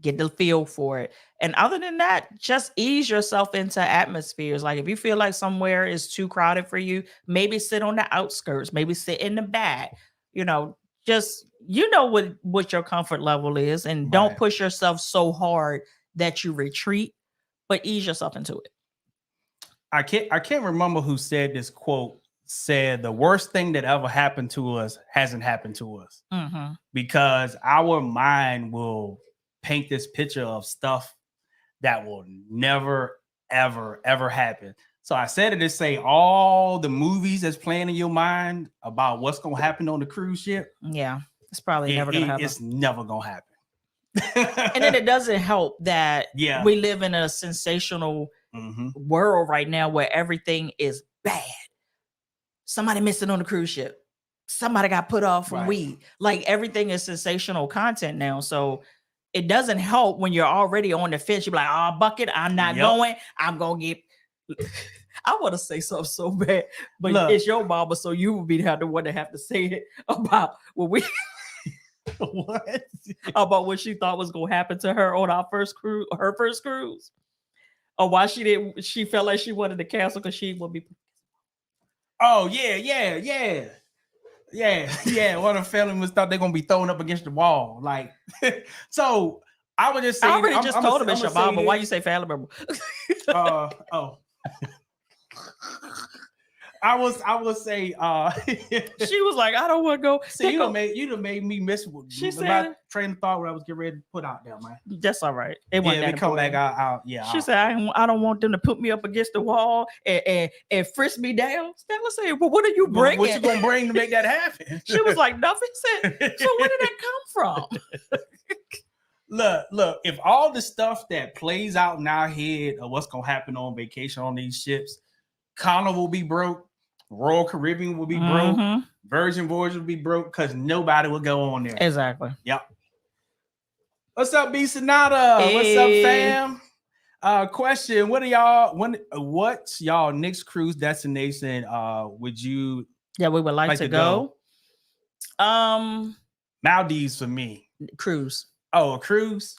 Get the feel for it. And other than that, just ease yourself into atmospheres. Like if you feel like somewhere is too crowded for you, maybe sit on the outskirts, maybe sit in the back, just what your comfort level is, and don't push yourself so hard that you retreat, but ease yourself into it. I can't remember who said this quote. Said the worst thing that ever happened to us hasn't happened to us, because our mind will paint this picture of stuff that will never ever happen. So I said it to say all the movies that's playing in your mind about what's gonna happen on the cruise ship. Yeah, it's probably never gonna happen. It's never gonna happen. And then it doesn't help that we live in a sensational world right now where everything is bad. Somebody missing on the cruise ship. Somebody got put off from weed. Like everything is sensational content now. So it doesn't help when you're already on the fence. You're like, oh, bucket, I'm not going. I'm going to get... I want to say something so bad, but look, it's your mama, so you would be the one to have to say it about what we... What? About what she thought was going to happen to her on her first cruise. Or why she felt like she wanted to cancel because she would be... Oh, yeah. One of the family was thought they're gonna be thrown up against the wall. Like, so I would just say I already told him it's your mom, but why you say family member? I would say she was like, I don't want to go. See, you done made me miss what she said. Train of thought what I was getting ready to put out there, man. That's all right. It wasn't that come back out. Yeah. She said, I don't want them to put me up against the wall and frisk me down. Stanley said, well, what are you bringing? What you gonna bring to make that happen? She was like, nothing. Said, so where did that come from? Look, if all the stuff that plays out in our head of what's gonna happen on vacation on these ships, Carnival will be broke, Royal Caribbean will be broke, Virgin Voyages will be broke because nobody will go on there. Exactly. Yep. What's up, B Sonata? Hey. What's up, fam? Question: what's y'all next cruise destination? Would you? Yeah, we would like to go. Maldives for me. Cruise. Oh, a cruise.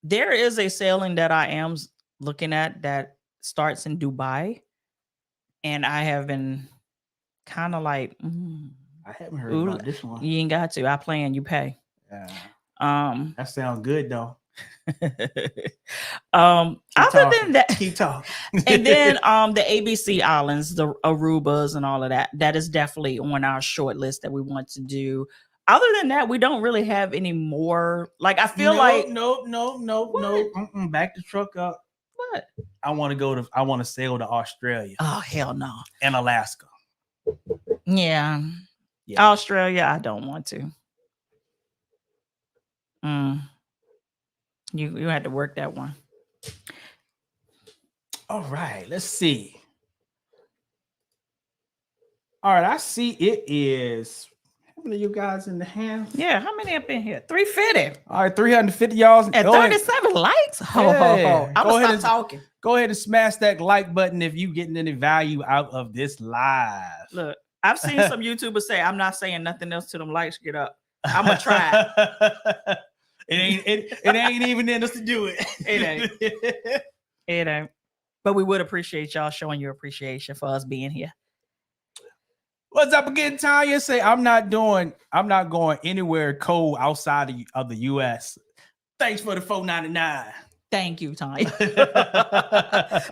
There is a sailing that I am looking at that starts in Dubai, and I have been kind of like, I haven't heard about this one. You ain't got to. I plan, you pay. Yeah. That sounds good though. Other than that, keep talking. and then the ABC Islands, the Arubas, and all of that. That is definitely on our short list that we want to do. Other than that, we don't really have any more. Like I feel like no. Back the truck up. What? I want to sail to Australia. Oh hell no. And Alaska. Yeah. Australia, I don't want to. You had to work that one. All right, let's see. All right, I see it is. How many of you guys in the hand? Yeah, how many up in here? 350. All right, 350 y'all. And 37 likes? I'm going to stop talking. Go ahead and smash that like button if you getting any value out of this live. Look, I've seen some YouTubers say, I'm not saying nothing else to them likes get up. I'm going to try. It ain't even in us to do it. It ain't. But we would appreciate y'all showing your appreciation for us being here. What's up again, Tanya? Say I'm not going anywhere cold outside of the US. Thanks for the $4.99. Thank you, Tanya.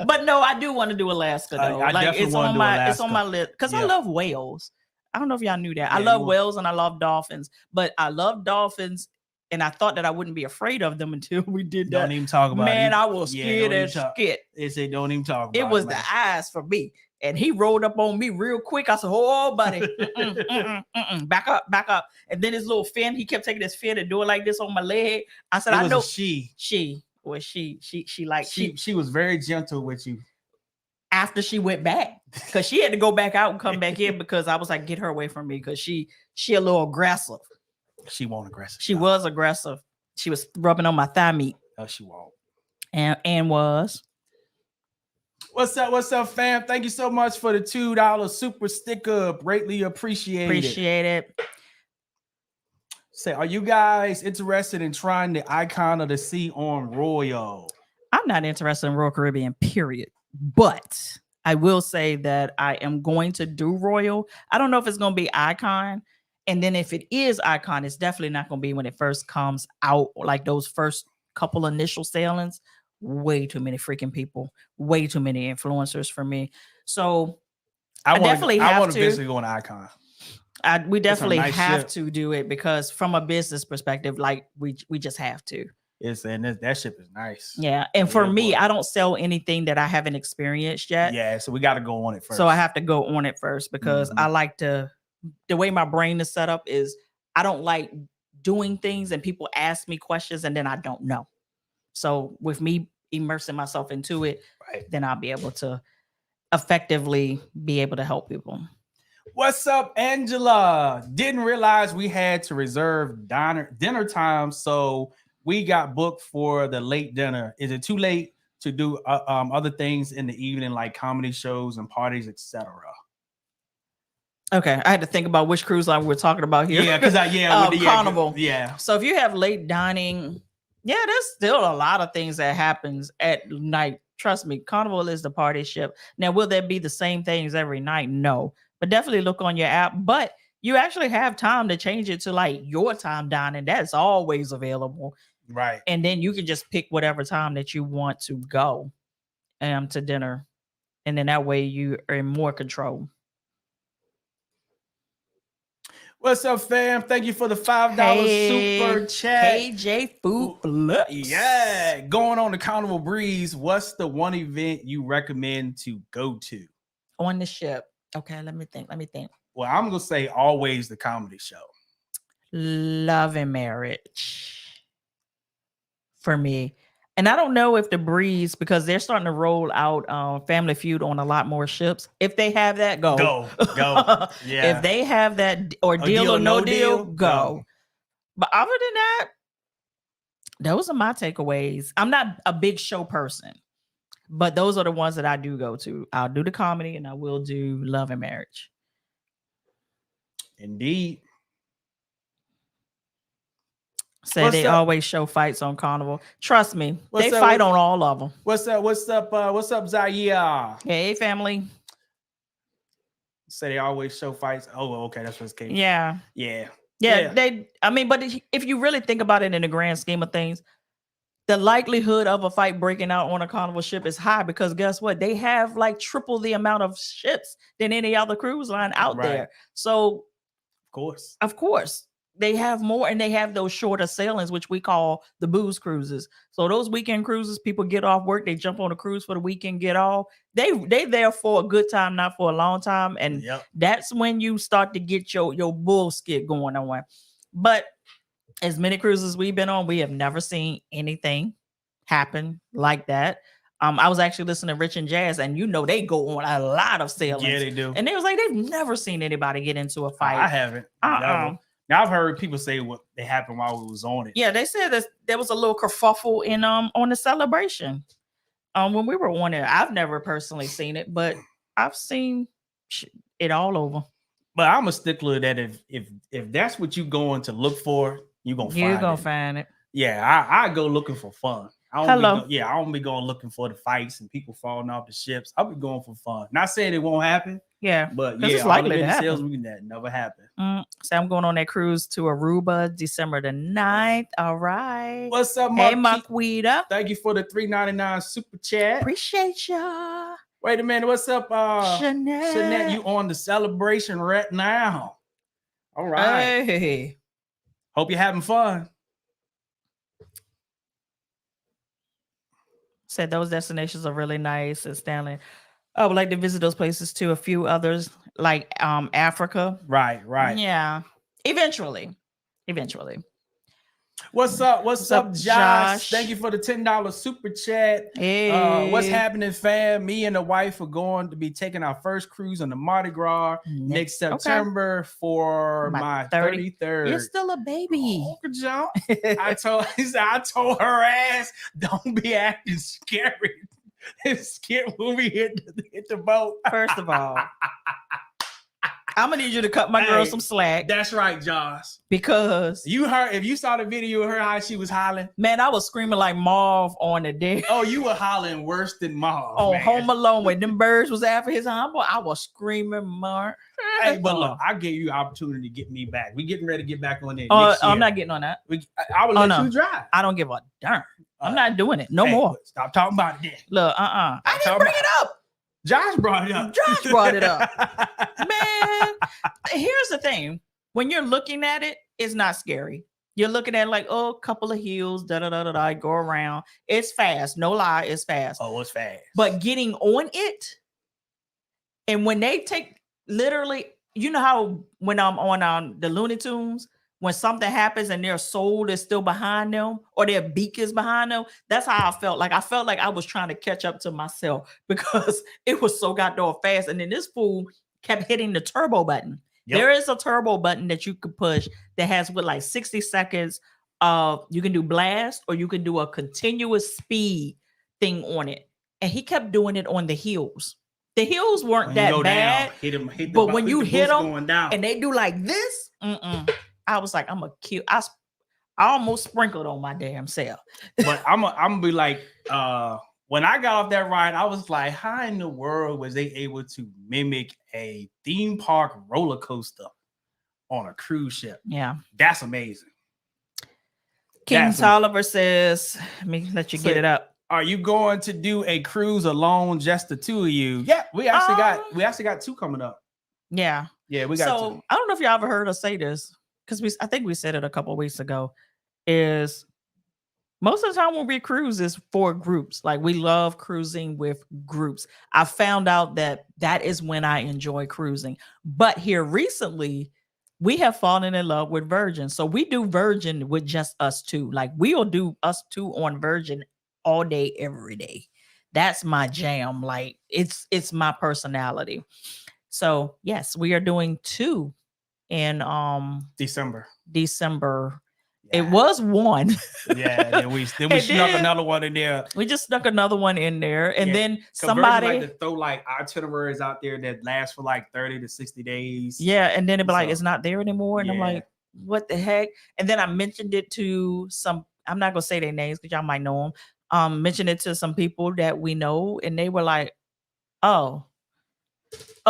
But no, I do want to do Alaska though. It's on my list because I love whales. I don't know if y'all knew that. I love whales and I love dolphins, but I love dolphins. And I thought that I wouldn't be afraid of them until we did that. Don't even talk about it. Man, I was scared as shit. They say don't even talk about it. It was the eyes for me. And he rolled up on me real quick. I said, oh, buddy. Back up. And then his little fin, he kept taking his fin and doing like this on my leg. I said, I know. She was very gentle with you. After she went back. Because she had to go back out and come back in because I was like, get her away from me. Because she a little aggressive. She won't aggressive. She was aggressive. She was rubbing on my thigh meat. No, she won't. And was. What's up, fam? Thank you so much for the $2 super sticker. Greatly appreciate it. Say, are you guys interested in trying the Icon of the Sea on Royal? I'm not interested in Royal Caribbean, period. But I will say that I am going to do Royal. I don't know if it's going to be Icon. And then if it is Icon, it's definitely not going to be when it first comes out, like those first couple initial sailings. Way too many freaking people, way too many influencers for me. So I definitely have to basically go on Icon. We definitely have to do it because from a business perspective, like we just have to. That ship is nice. Yeah. And for me, I don't sell anything that I haven't experienced yet. Yeah. So we got to go on it first. So I have to go on it first because I like to. The way my brain is set up is I don't like doing things and people ask me questions and then I don't know. So with me immersing myself into it, then I'll be able to effectively be able to help people. What's up, Angela? Didn't realize we had to reserve dinner time, so we got booked for the late dinner. Is it too late to do other things in the evening like comedy shows and parties, etc.? Okay, I had to think about which cruise line we're talking about here. Yeah, because Carnival. Yeah. So if you have late dining, there's still a lot of things that happens at night. Trust me, Carnival is the party ship. Now, will there be the same things every night? No, but definitely look on your app. But you actually have time to change it to like your time dining. That's always available. Right. And then you can just pick whatever time that you want to go to dinner. And then that way you are in more control. What's up, fam? Thank you for the $5 super chat. KJ Food Flips. Yeah. Going on the Carnival Breeze, what's the one event you recommend to go to? On the ship. Okay, let me think. Well, I'm going to say always the comedy show. Love and Marriage. For me. And I don't know if the Breeze, because they're starting to roll out Family Feud on a lot more ships. If they have that, go. Yeah. If they have that, or Deal or No Deal, go. But other than that, those are my takeaways. I'm not a big show person, but those are the ones that I do go to. I'll do the comedy and I will do Love and Marriage. Indeed. They always show fights on Carnival. Trust me, they fight on all of them. What's up, Zaire? Hey, family. Say they always show fights. Oh, okay, that's what's came. Yeah. Yeah. But if you really think about it in the grand scheme of things, the likelihood of a fight breaking out on a Carnival ship is high because guess what? They have like triple the amount of ships than any other cruise line out there. So, of course, they have more, and they have those shorter sailings, which we call the booze cruises. So those weekend cruises, people get off work, they jump on a cruise for the weekend, get off. They there for a good time, not for a long time, and that's when you start to get your bull skit going on. But as many cruises we've been on, we have never seen anything happen like that. I was actually listening to Rich and Jazz, and they go on a lot of sailings. Yeah, they do. And they was like, they've never seen anybody get into a fight. I haven't. Never. Now I've heard people say what they happened while we was on it. Yeah, they said that there was a little kerfuffle in on the Celebration. When we were on it, I've never personally seen it, but I've seen it all over. But I'm a stickler that if that's what you going to look for, you're gonna find it. Yeah, I go looking for fun. I don't be going looking for the fights and people falling off the ships. I'll be going for fun. Not saying it won't happen. Yeah, but yeah, it's likely to happen. That never happened. So I'm going on that cruise to Aruba, December the 9th. All right. What's up, hey, Marquita? Thank you for the $3.99 super chat. Appreciate ya. Wait a minute. What's up, Jeanette? You on the Celebration right now? All right. Hey. Hope you're having fun. Said those destinations are really nice at Stanley. I would like to visit those places too. A few others like Africa. Right. Yeah. Eventually. What's up, Josh? Thank you for the $10 super chat. Hey. What's happening, fam? Me and the wife are going to be taking our first cruise on the Mardi Gras next September for my 33rd. You're still a baby. Uncle John. I told her ass, don't be acting scary. It's scary when we hit the boat. First of all, I'm gonna need you to cut my girl some slack. That's right, Josh. Because if you saw the video of her, how she was hollering. Man, I was screaming like Marv on the day. Oh, you were hollering worse than Marv. On Home Alone, when them birds was after his humble, I was screaming Marv. Hey, but look, I gave you opportunity to get me back. We getting ready to get back on there. I'm not getting on that. I will let you drive. I don't give a darn. I'm not doing it no more. Stop talking about it then. Look, I didn't bring it up. Josh brought it up. Man, here's the thing. When you're looking at it, it's not scary. You're looking at it like, a couple of hills, go around. It's fast. No lie, it's fast. Oh, it's fast. But getting on it, and when they take literally, you know how when I'm on the Looney Tunes, when something happens and their soul is still behind them or their beak is behind them, that's how I felt. Like I felt like I was trying to catch up to myself because it was so goddamn fast. And then this fool kept hitting the turbo button. Yep. There is a turbo button that you could push that has with like 60 seconds of you can do blast or you can do a continuous speed thing on it. And he kept doing it on the hills. The hills weren't that bad, but when you hit them and they do like this, I was like, I'm gonna kill. I almost sprinkled on my damn self. But I'm gonna be like, when I got off that ride, I was like, how in the world was they able to mimic a theme park roller coaster on a cruise ship? Yeah, that's amazing. King Tolliver says, let me let you get it up. Are you going to do a cruise alone, just the two of you? Yeah, we actually got two coming up. Yeah, we got two. I don't know if y'all ever heard us say this. Because I think we said it a couple of weeks ago, is most of the time when we cruise is for groups. Like we love cruising with groups. I found out that is when I enjoy cruising. But here recently, we have fallen in love with Virgin. So we do Virgin with just us two. Like we'll do us two on Virgin all day, every day. That's my jam. Like it's my personality. So yes, we are doing two. In December. Yeah. It was one. Then we snuck another one in there. We just snuck another one in there, and then somebody like to throw like itineraries out there that last for like 30 to 60 days. Yeah, and then it'd be like it's not there anymore, and I'm like, what the heck? And then I mentioned it to some. I'm not gonna say their names because y'all might know them. Mentioned it to some people that we know, and they were like, "Oh,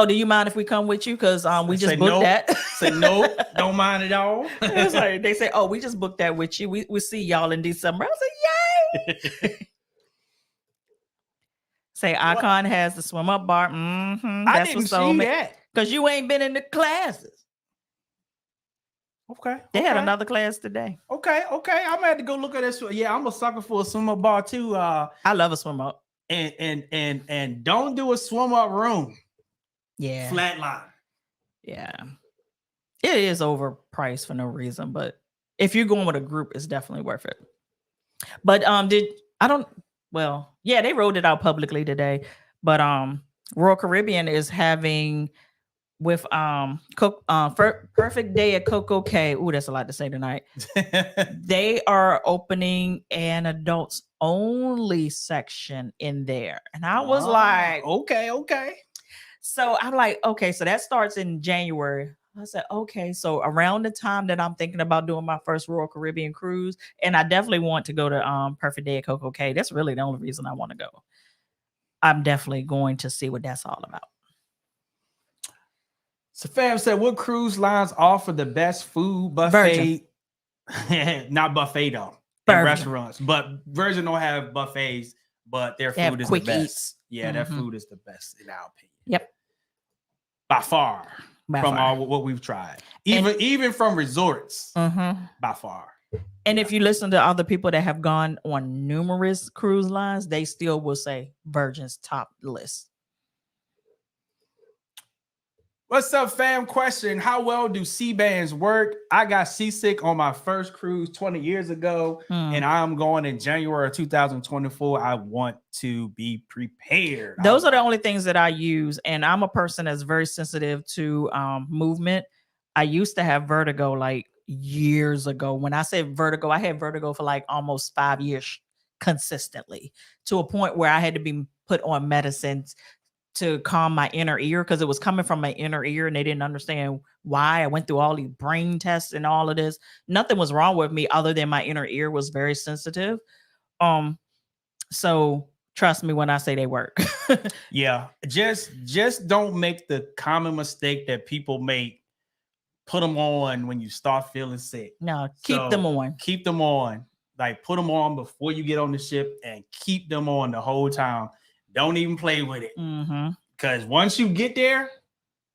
do you mind if we come with you? Because we just booked that." Say no, don't mind at all. It's like they say, "Oh, we just booked that with you. We see y'all in December." I was like, "Yay!" Say Icon has the swim up bar. Mm-hmm. I That's didn't what see sold me. that. Because you ain't been in the classes. Okay. They had another class today. Okay. I'm gonna have to go look at this. Yeah, I'm a sucker for a swim up bar too. I love a swim up. And don't do a swim up room. Yeah. Flatline. Yeah. It is overpriced for no reason, but if you're going with a group, it's definitely worth it. But they rolled it out publicly today. But Royal Caribbean is having with Perfect Day at Coco Cay. Ooh, that's a lot to say tonight. They are opening an adults only section in there. And I was like, okay. So I'm like, okay, so that starts in January. I said, okay, so around the time that I'm thinking about doing my first Royal Caribbean cruise, and I definitely want to go to Perfect Day at Coco Cay. That's really the only reason I want to go. I'm definitely going to see what that's all about. So fam said, what cruise lines offer the best food buffet? Not buffet though. Restaurants, but Virgin don't have buffets, but their food is the best. Eats. Yeah, their food is the best in our opinion. Yep. By far. All what we've tried. Even from resorts. By far. And if you listen to other people that have gone on numerous cruise lines, they still will say Virgin's top list. What's up, fam? Question: how well do C-bands work? I got seasick on my first cruise 20 years ago, and I'm going in January of 2024. I want to be prepared. Those are the only things that I use, and I'm a person that's very sensitive to movement. I used to have vertigo like years ago. When I say vertigo, I had vertigo for like almost 5 years consistently, to a point where I had to be put on medicines to calm my inner ear, because it was coming from my inner ear and they didn't understand why. I went through all these brain tests and all of this. Nothing was wrong with me other than my inner ear was very sensitive. So trust me when I say they work. Yeah, just don't make the common mistake that people make. Put them on when you start feeling sick. No, keep them on. Keep them on. Like, put them on before you get on the ship and keep them on the whole time. Don't even play with it. Because once you get there,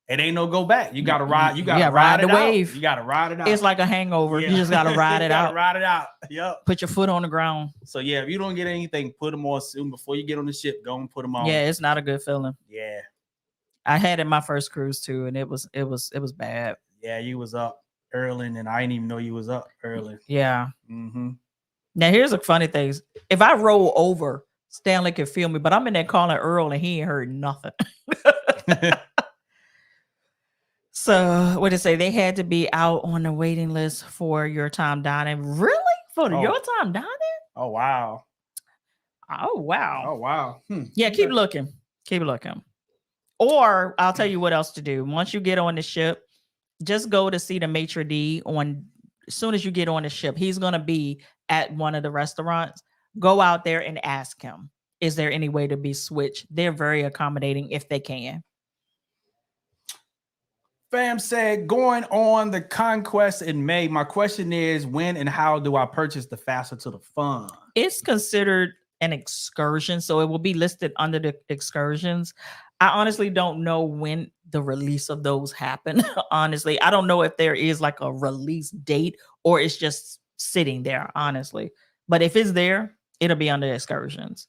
it ain't no go back. You gotta ride. You gotta ride the wave. You gotta ride it out. It's like a hangover. Yeah. You just gotta ride it out. Ride it out. Yep. Put your foot on the ground. So yeah, if you don't get anything, put them on soon before you get on the ship. Go and put them on. Yeah, it's not a good feeling. Yeah. I had it my first cruise too, and it was bad. Yeah, you was up early, and I didn't even know you was up early. Yeah. Now here's the funny thing: if I roll over, Stanley can feel me, but I'm in there calling Earl and he ain't heard nothing. So what did it say? They had to be out on the waiting list for your time dining. Really? For your time dining? Oh wow. Oh wow. Oh wow. Yeah, keep looking. Keep looking. Or I'll tell you what else to do. Once you get on the ship, just go to see the maitre d' as soon as you get on the ship. He's gonna be at one of the restaurants. Go out there and ask him, is there any way to be switched? They're very accommodating if they can. Fam said, going on the Conquest in May. My question is, when and how do I purchase the Faster to the Fun? It's considered an excursion, so it will be listed under the excursions. I honestly don't know when the release of those happen. Honestly, I don't know if there is like a release date or it's just sitting there, honestly. But if it's there, it'll be under excursions.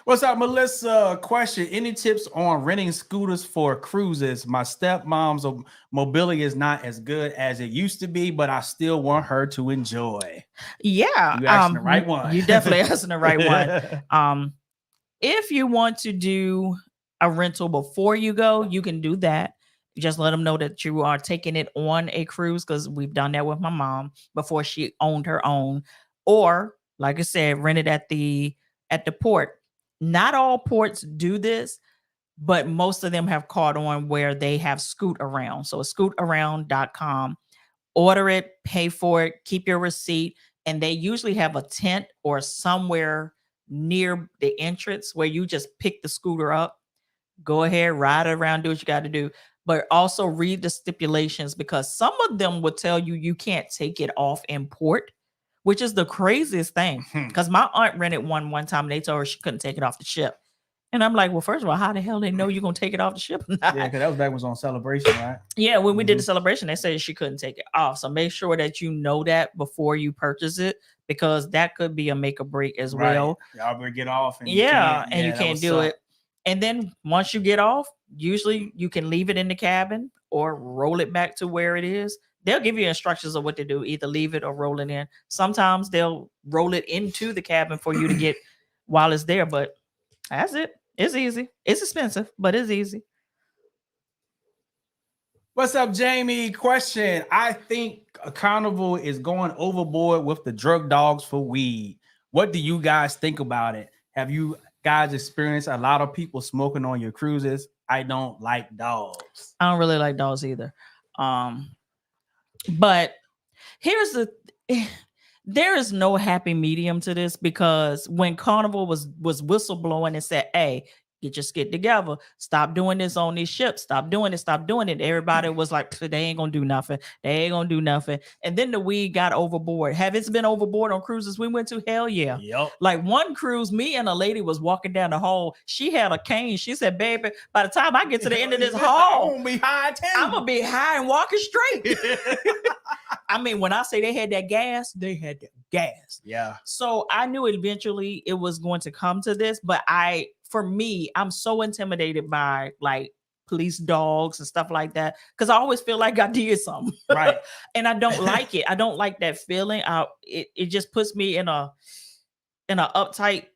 What's up, Melissa? Question: any tips on renting scooters for cruises? My stepmom's mobility is not as good as it used to be, but I still want her to enjoy. Yeah, you asking the right one. You definitely asking the right one. If you want to do a rental before you go, you can do that. Just let them know that you are taking it on a cruise, because we've done that with my mom before she owned her own. Or, like I said, rent it at the port. Not all ports do this, but most of them have caught on where they have Scoot Around. So scootaround.com. Order it, pay for it, keep your receipt, and they usually have a tent or somewhere near the entrance where you just pick the scooter up, go ahead, ride it around, do what you got to do. But also read the stipulations, because some of them will tell you can't take it off in port, which is the craziest thing. Because my aunt rented one time and they told her she couldn't take it off the ship. And I'm like, well, first of all, how the hell they know you're going to take it off the ship? Yeah, because that was back when it was on Celebration, right? Yeah, when we did the celebration, they said she couldn't take it off. So make sure that you know that before you purchase it, because that could be a make or break as well. Y'all better get off. And you can't do it. And then once you get off, usually you can leave it in the cabin or roll it back to where it is. They'll give you instructions of what to do, either leave it or roll it in. Sometimes they'll roll it into the cabin for you to get while it's there, but that's it. It's easy. It's expensive, but it's easy. What's up, Jamie? Question. I think a Carnival is going overboard with the drug dogs for weed. What do you guys think about it? Have you guys experienced a lot of people smoking on your cruises? I don't like dogs. I don't really like dogs either. But here's there is no happy medium to this, because when Carnival was whistleblowing and said, hey, get your skit together, stop doing this on these ships, stop doing it, everybody was like, they ain't gonna do nothing, and then the weed got overboard. Have it been overboard on cruises we went to? Hell yeah. Yep. Like one cruise, me and a lady was walking down the hall. She had a cane. She said, baby, by the time I get to the end of this hall, I'm gonna be high and walking straight. I mean, when I say they had that gas, they had that gas. Yeah. So I knew eventually it was going to come to this, but for me, I'm so intimidated by like police dogs and stuff like that, because I always feel like I did something. Right. And I don't like it. I don't like that feeling. It just puts me in a uptight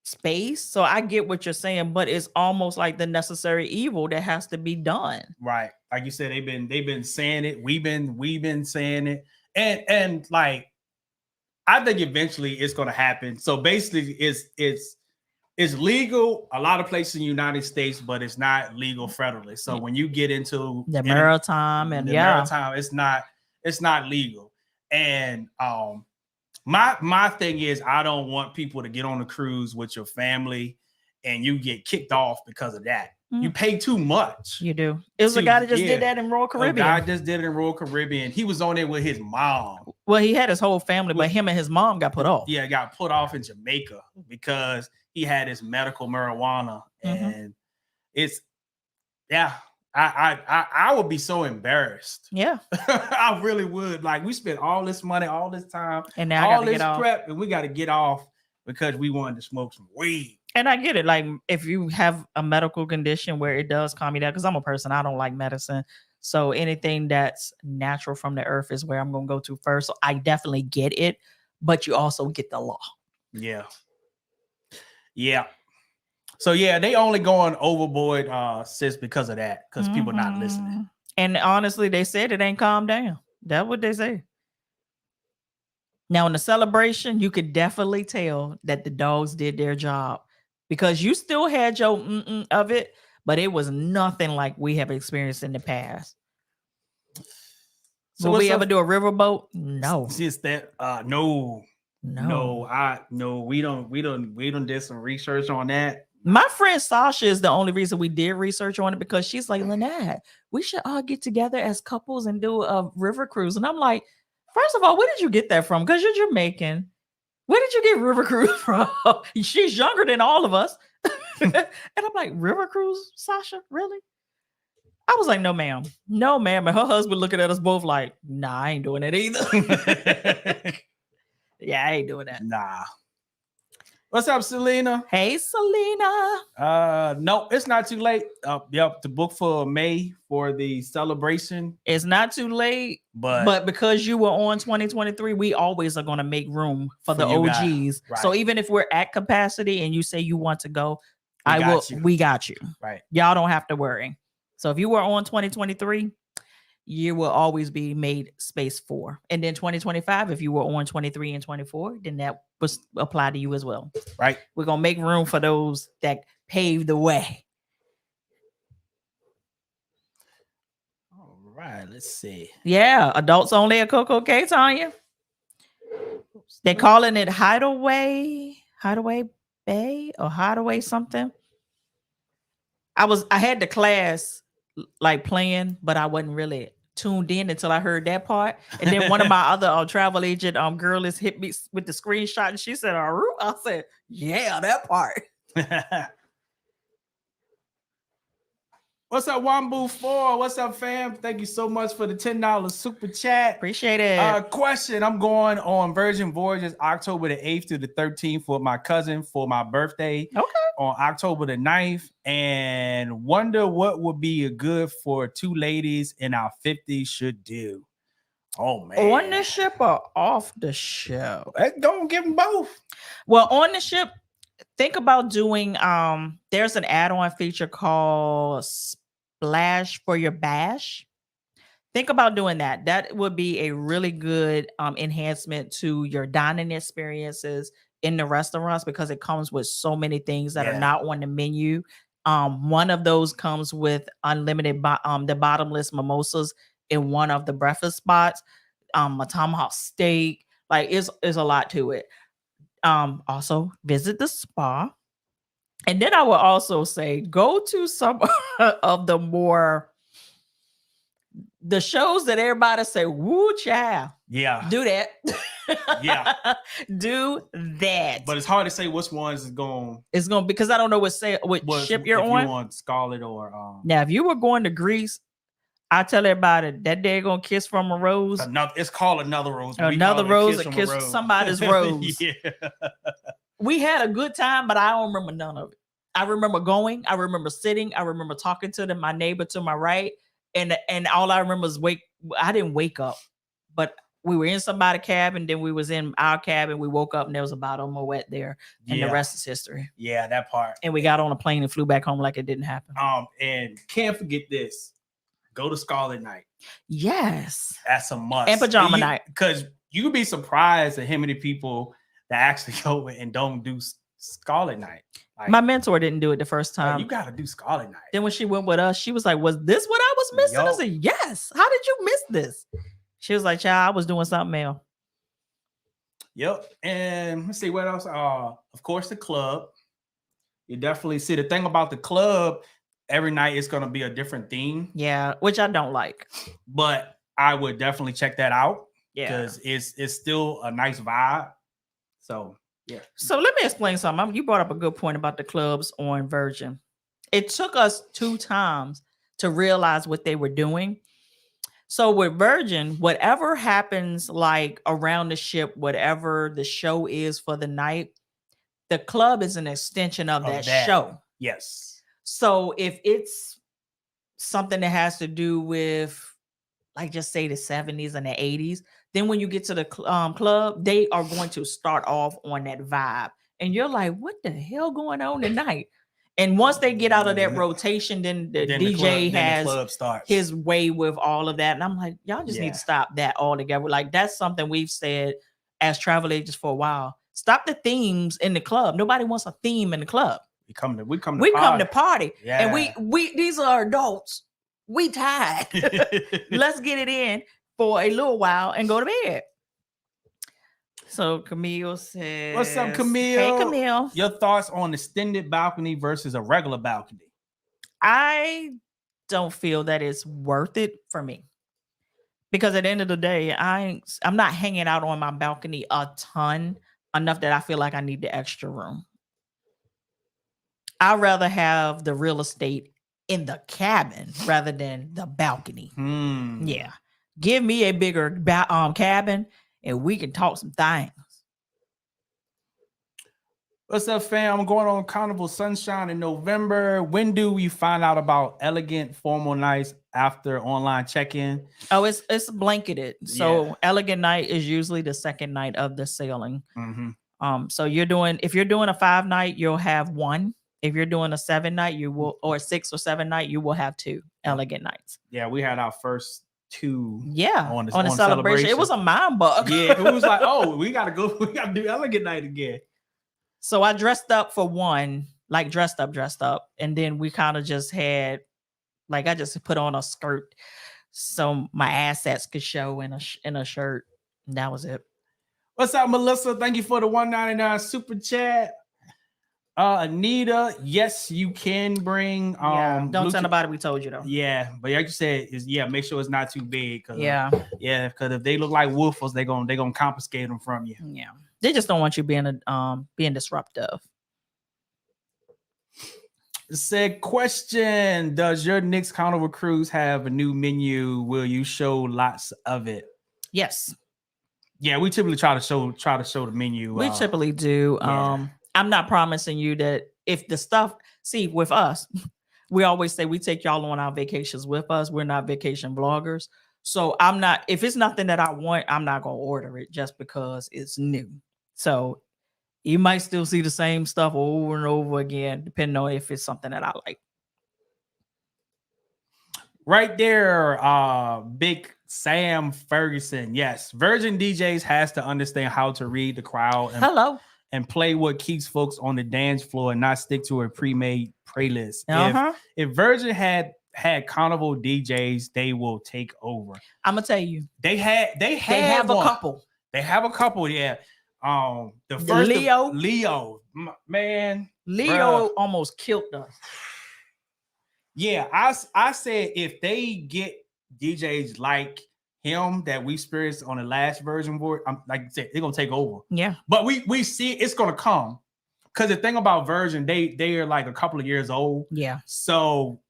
space. So I get what you're saying, but it's almost like the necessary evil that has to be done. Right. Like you said, they've been saying it. We've been saying it. And like, I think eventually it's going to happen. So basically it's legal a lot of places in the United States, but it's not legal federally. So when you get into the maritime maritime, it's not legal. And my thing is, I don't want people to get on a cruise with your family and you get kicked off because of that. You pay too much. You do. It was a guy that just did that in Royal Caribbean. A guy just did it in Royal Caribbean. He was on there with his mom. Well, he had his whole family, but him and his mom got put off. Yeah, got put off in Jamaica because he had his medical marijuana. And it's, I would be so embarrassed. Yeah. I really would. Like, we spent all this money, all this time, and now all this prep, and we got to get off because we wanted to smoke some weed. And I get it. Like, if you have a medical condition where it does calm you down, because I'm a person, I don't like medicine. So anything that's natural from the earth is where I'm going to go to first. So I definitely get it, but you also get the law. Yeah. Yeah. So yeah, they only going overboard, sis, because of that, because people not listening. And honestly, they said it ain't calmed down. That's what they say. Now in the celebration, you could definitely tell that the dogs did their job, because you still had your of it, but it was nothing like we have experienced in the past. So will we ever do a riverboat? No. Since that, no, we don't did some research on that. My friend Sasha is the only reason we did research on it, because she's like, Lynette, we should all get together as couples and do a river cruise. And I'm like, first of all, where did you get that from? Because you're Jamaican. Where did you get river cruise from? She's younger than all of us. And I'm like, river cruise, Sasha? Really? I was like, no, ma'am. No, ma'am. And her husband looking at us both like, nah, I ain't doing that either. Yeah, I ain't doing that. Nah. What's up, Selena? Hey, Selena. No, it's not too late. To book for May for the celebration. It's not too late, but because you were on 2023, we always are going to make room for the OGs. Right. So even if we're at capacity and you say you want to go, we got you. Right. Y'all don't have to worry. So if you were on 2023, you will always be made space for. And then 2025, if you were on 23 and 24, then that was apply to you as well. Right. We're going to make room for those that paved the way. All right. Let's see. Yeah. Adults only at Coco K, Tanya. They're calling it Hideaway Bay or Hideaway something. I had the class like playing, but I wasn't really tuned in until I heard that part. And then one of my other travel agent girls hit me with the screenshot and she said, I said, yeah, that part. What's up, Wambu 4? What's up, fam? Thank you so much for the $10 super chat. Appreciate it. Question. I'm going on Virgin Voyages October the 8th to the 13th with my cousin for my birthday. Okay. On October the 9th, and wonder what would be a good for two ladies in our 50s should do. Oh, man. On the ship or off the ship? Don't give them both. Well, on the ship, think about doing, there's an add-on feature called Splash for Your Bash. Think about doing that. That would be a really good enhancement to your dining experiences in the restaurants because it comes with so many things that are not on the menu. One of those comes with unlimited the bottomless mimosas in one of the breakfast spots. A tomahawk steak, like is a lot to it. Also visit the spa. And then I will also say go to some of the shows that everybody say, woo child. Yeah. Do that. Yeah. Do that. But it's hard to say which ones is going. It's going because I don't know what ship you're on. You on Scarlet or Now, if you were going to Greece, I tell everybody that day gonna kiss from a rose. It's called Another Rose. Another rose, a kiss from somebody's rose. Yeah. We had a good time, but I don't remember none of it. I remember going, I remember sitting, I remember talking to them, my neighbor to my right. And all I remember is I didn't wake up, but we were in somebody's cabin, then we was in our cabin. We woke up and there was a bottle of Moet there, and the rest is history. Yeah, that part. And we got on a plane and flew back home like it didn't happen. And can't forget this. Go to Scarlet Night. Yes. That's a must. And pajama night. Because you'd be surprised at how many people that actually go and don't do Scarlet Night. Like, my mentor didn't do it the first time. You got to do Scarlet Night. Then when she went with us, she was like, was this what I was missing? I said, yes. How did you miss this? She was like, child, I was doing something else. Yep. And let's see what else. Of course, the club. You definitely see the thing about the club. Every night it's going to be a different theme. Yeah, which I don't like. But I would definitely check that out. Yeah. Because it's still a nice vibe. So, yeah. So let me explain something. You brought up a good point about the clubs on Virgin. It took us 2 times to realize what they were doing. So with Virgin, whatever happens like around the ship, whatever the show is for the night, the club is an extension of that show. Yes. So if it's something that has to do with, like, just say the 70s and the 80s, then when you get to the club, they are going to start off on that vibe. And you're like, what the hell going on tonight? And once they get out of that rotation, then the DJ has his way with all of that. And I'm like, y'all just need to stop that altogether. Like, that's something we've said as travel agents for a while. Stop the themes in the club. Nobody wants a theme in the club. We come to party. Yeah. And we these are adults. We tired. Let's get it in for a little while and go to bed. So Camille says, what's up, Camille? Hey, Camille. Your thoughts on extended balcony versus a regular balcony? I don't feel that it's worth it for me. Because at the end of the day, I'm not hanging out on my balcony a ton, enough that I feel like I need the extra room. I'd rather have the real estate in the cabin rather than the balcony. Yeah. Give me a bigger cabin and we can talk some things. What's up, fam? I'm going on Carnival Sunshine in November. When do we find out about elegant formal nights after online check-in? Oh, it's blanketed. So elegant night is usually the second night of the sailing. So if you're doing a 5-night, you'll have 1. If you're doing a 7-night, you will, or 6 or 7-night, you will have 2 elegant nights. Yeah, we had our first 2. Yeah, on the celebration. It was a mind bug. Yeah, it was like, oh, we gotta go. We gotta do elegant night again. So I dressed up for 1, like dressed up, and then we kind of just had, like, I just put on a skirt so my assets could show in a shirt. And that was it. What's up, Melissa? Thank you for the $1.99 super chat. Anita, yes, you can bring. Don't tell Bluetooth. nobody we told you though. Yeah, but like you said, is make sure it's not too big. Yeah, because if they look like woofers, they're gonna confiscate them from you. Yeah, they just don't want you being disruptive. Said question: does your next Carnival cruise have a new menu? Will you show lots of it? Yes. Yeah, we typically try to show the menu. We typically do. Yeah. I'm not promising you that if the stuff, see, with us, we always say we take y'all on our vacations with us. We're not vacation vloggers. So I'm not, if it's nothing that I want, I'm not going to order it just because it's new. So you might still see the same stuff over and over again, depending on if it's something that I like. Right there, Big Sam Ferguson. Yes, Virgin DJs has to understand how to read the crowd and play what keeps folks on the dance floor and not stick to a pre-made playlist. If Virgin had Carnival DJs, they will take over. I'm gonna tell you, they have a couple. They have a couple, yeah. The first Leo, man, Leo almost killed us. Yeah, I said if they get DJs like him that we experienced on the last version board, like I said, they're gonna take over. Yeah, but we see it's gonna come because the thing about Virgin, they are like a couple of years old. Yeah. So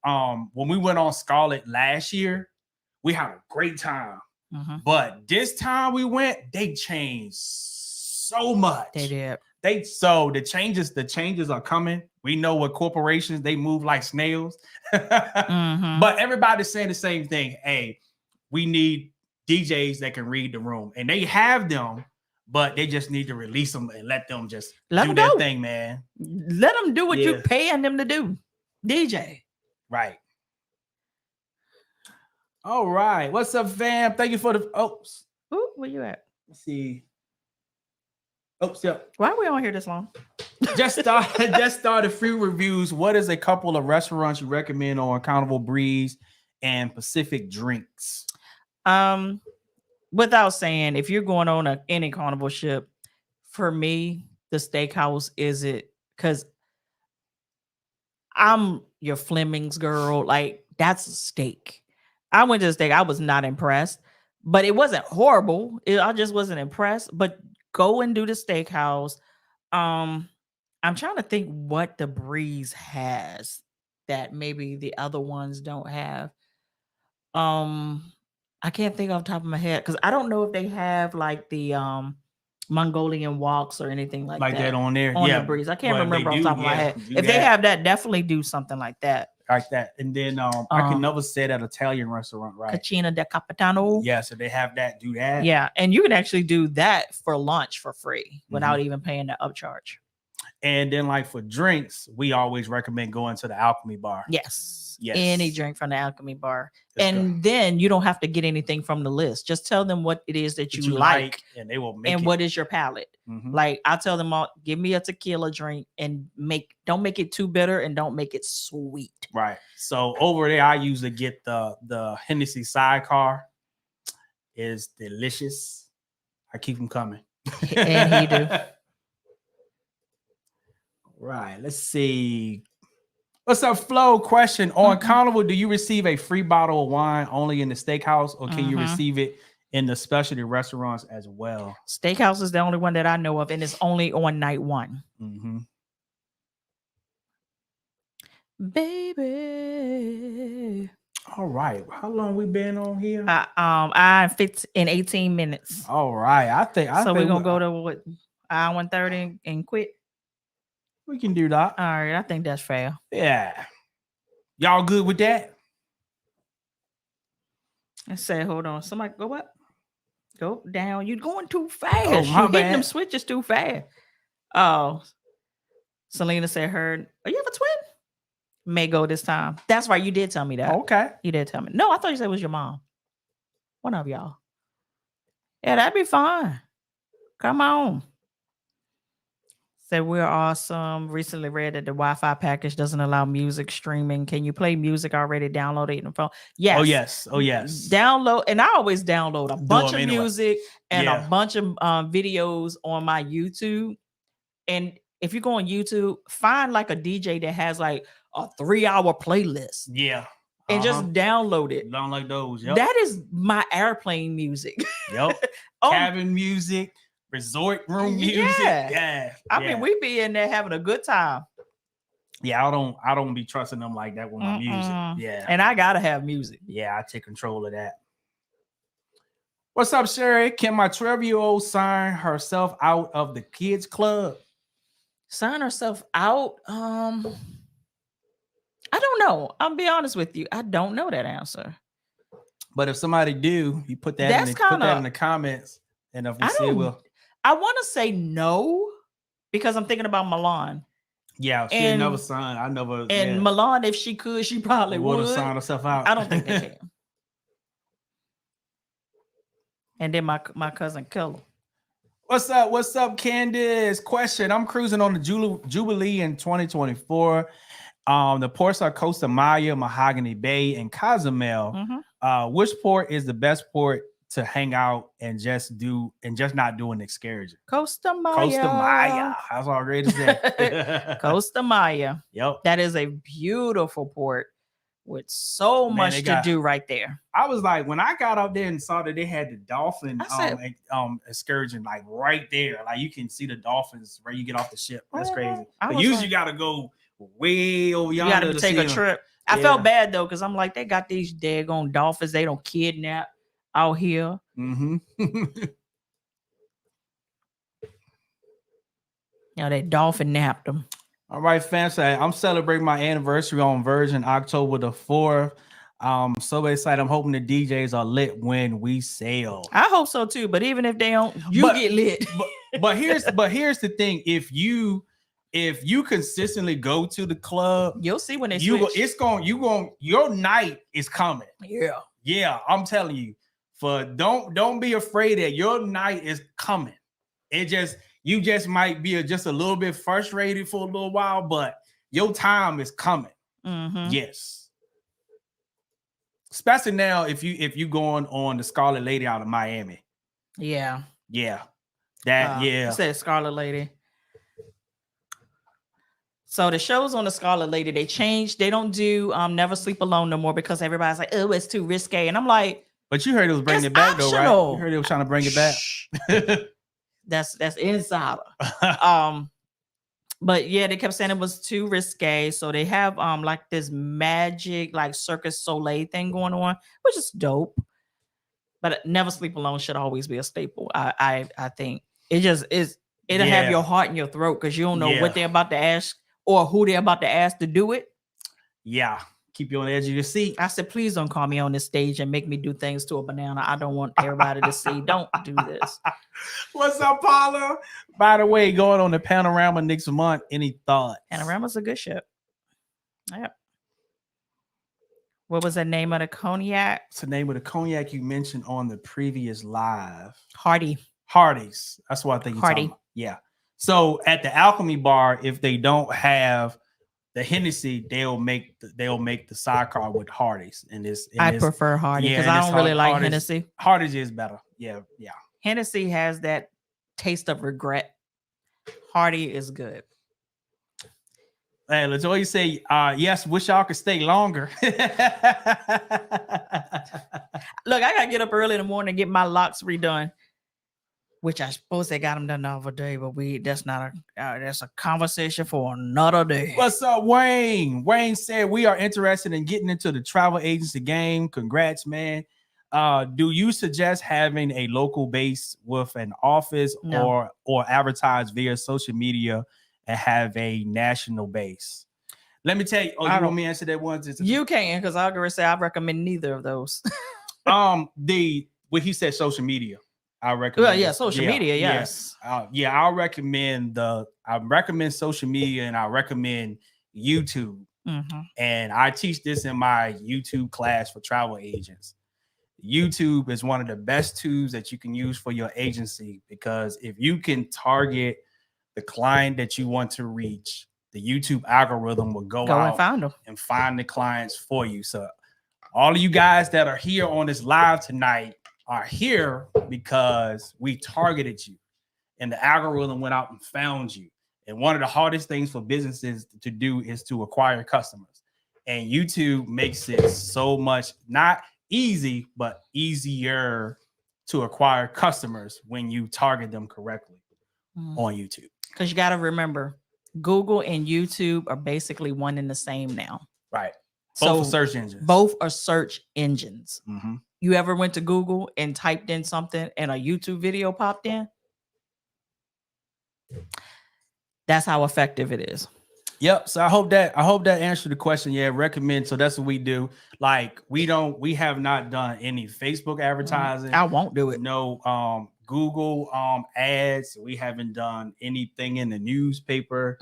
when we went on Scarlet last year, we had a great time. But this time we went, they changed so much. They did. The changes are coming. We know what corporations, they move like snails. But everybody's saying the same thing. Hey, we need DJs that can read the room, and they have them, but they just need to release them and let them just do their thing, man. Let them do what you're paying them to do. DJ. Right. All right. What's up, fam? Thank you for the Ooh, where you at? Let's see. Yep. Why are we on here this long? just started free reviews. What is a couple of restaurants you recommend on Carnival Breeze and Pacific Drinks? Without saying, if you're going on any Carnival ship, for me, the Steakhouse is it, because I'm your Fleming's girl. Like, that's a steak. I went to the steak. I was not impressed, but it wasn't horrible. I just wasn't impressed. But go and do the Steakhouse. I'm trying to think what the Breeze has that maybe the other ones don't have. I can't think off the top of my head because I don't know if they have like the Mongolian walks or anything like that on there. On the Breeze. I can't remember off the top of my head. If they have that, definitely do something like that. Like that. And then I can never say that Italian restaurant, right? Cucina del Capitano. Yeah, so they have that, do that. Yeah, and you can actually do that for lunch for free without even paying the upcharge. And then like for drinks, we always recommend going to the Alchemy Bar. Yes. Any drink from the Alchemy Bar. Let's then you don't have to get anything from the list. Just tell them what it is that you like, and they will make it. And what is your palate. Like I tell them all, give me a tequila drink and don't make it too bitter and don't make it sweet. Right. So over there, I usually get the Hennessy Sidecar. Is delicious. I keep them coming. And he do. Right. Let's see. What's up, Flo? Question on Carnival: do you receive a free bottle of wine only in the Steakhouse, or can you receive it in the specialty restaurants as well? Steakhouse is the only one that I know of, and it's only on night one. Baby. All right. How long we been on here? I fit in 18 minutes. All right. I think we're gonna go to what, hour 1:30 and quit. We can do that. All right, I think that's fair. Yeah. Y'all good with that? I said, hold on. Somebody go up. Go down. You're going too fast. Oh, my You're hitting bad. them switches too fast. Oh. Selena said her. Oh, you have a twin? May go this time. That's right. You did tell me that. Okay. You did tell me. No, I thought you said it was your mom. One of y'all. Yeah, that'd be fine. Come on. Said we're awesome. Recently read that the Wi-Fi package doesn't allow music streaming. Can you play music already downloaded in the phone? Yes. Oh yes. Download, and I always download a bunch of music and a bunch of videos on my YouTube. And if you go on YouTube, find like a DJ that has like a 3-hour playlist. Yeah. And just download it. Don't like those. Yep. That is my airplane music. Yep. Cabin music, resort room music. Yeah. I mean, we be in there having a good time. Yeah, I don't be trusting them like that with my music. Yeah. And I gotta have music. Yeah, I take control of that. What's up, Sherry? Can my 12-year-old sign herself out of the kids club? Sign herself out? I don't know. I'll be honest with you. I don't know that answer. But if somebody do, you put that in the comments. And if we see it, I want to say no because I'm thinking about Milan. Yeah, she never signed. I never. And Milan, if she could, she probably would sign herself out. I don't think they can. And then my cousin Keller. What's up, Candace? Question. I'm cruising on the Jubilee in 2024. The ports are Costa Maya, Mahogany Bay, and Cozumel. Which port is the best port to hang out and just not do an excursion? Costa Maya. Costa Maya. That's all great to say. Costa Maya. Yep. That is a beautiful port with so much to do right there. I was like, when I got out there and saw that they had the dolphin excursion like right there, like you can see the dolphins where you get off the ship. That's crazy. But usually you gotta go way over yonder. You gotta take a trip. I felt bad though, because I'm like, they got these daggone dolphins they don't kidnap out here. They dolphin napped them. All right, fans. I'm celebrating my anniversary on Virgin October the 4th. So excited. I'm hoping the DJs are lit when we sail. I hope so too. But even if they don't, get lit. but here's the thing. If you consistently go to the club, you'll see when your night is coming. Yeah. I'm telling you. Don't be afraid that your night is coming. You just might be just a little bit frustrated for a little while, but your time is coming. Yes. Especially now if you going on the Scarlet Lady out of Miami. Yeah. That you said Scarlet Lady. So the shows on the Scarlet Lady, they changed. They don't do Never Sleep Alone no more because everybody's like, oh, it's too risque. And I'm like, but you heard it was bringing it back optional. Though, right? You heard it was trying to bring it back. That's insider. But yeah, they kept saying it was too risque. So they have like this magic like Circus Soleil thing going on, which is dope. But Never Sleep Alone should always be a staple. I think it just is. It'll have your heart in your throat because you don't know what they're about to ask or who they're about to ask to do it. Yeah. Keep you on the edge of your seat. I said, please don't call me on this stage and make me do things to a banana. I don't want everybody to see. Don't do this. What's up, Paula? By the way, going on the Panorama next month. Any thoughts? Panorama's a good ship. Yep. What was the name of the cognac? It's the name of the cognac you mentioned on the previous live. Hardy's. That's what I think. Hardy. Yeah. So at the Alchemy Bar, if they don't have the Hennessy, they'll make the sidecar with Hardy's. I prefer Hardy because I don't really like Hennessy. Hardy's is better. Yeah. Hennessy has that taste of regret. Hardy is good. Hey, let's always say, yes, wish y'all could stay longer. Look, I gotta get up early in the morning and get my locks redone. Which I suppose they got them done the other day, but that's a conversation for another day. What's up, Wayne? Wayne said we are interested in getting into the travel agency game. Congrats, man. Do you suggest having a local base with an office or advertise via social media and have a national base? Let me tell you. Oh, you want me to answer that one? You can, because I was gonna say I recommend neither of those. What he said, social media. I recommend. Social media. Yes. I recommend social media and I recommend YouTube. And I teach this in my YouTube class for travel agents. YouTube is one of the best tools that you can use for your agency because if you can target the client that you want to reach, the YouTube algorithm will go out and find the clients for you. So all of you guys that are here on this live tonight are here because we targeted you and the algorithm went out and found you. And one of the hardest things for businesses to do is to acquire customers. And YouTube makes it so much not easy, but easier to acquire customers when you target them correctly on YouTube. Because you got to remember, Google and YouTube are basically one and the same now. Right. Both are search engines. Both are search engines. You ever went to Google and typed in something and a YouTube video popped in? That's how effective it is. Yep. So I hope that answered the question. Yeah, recommend. So that's what we do. Like we have not done any Facebook advertising. I won't do it. No Google ads. We haven't done anything in the newspaper.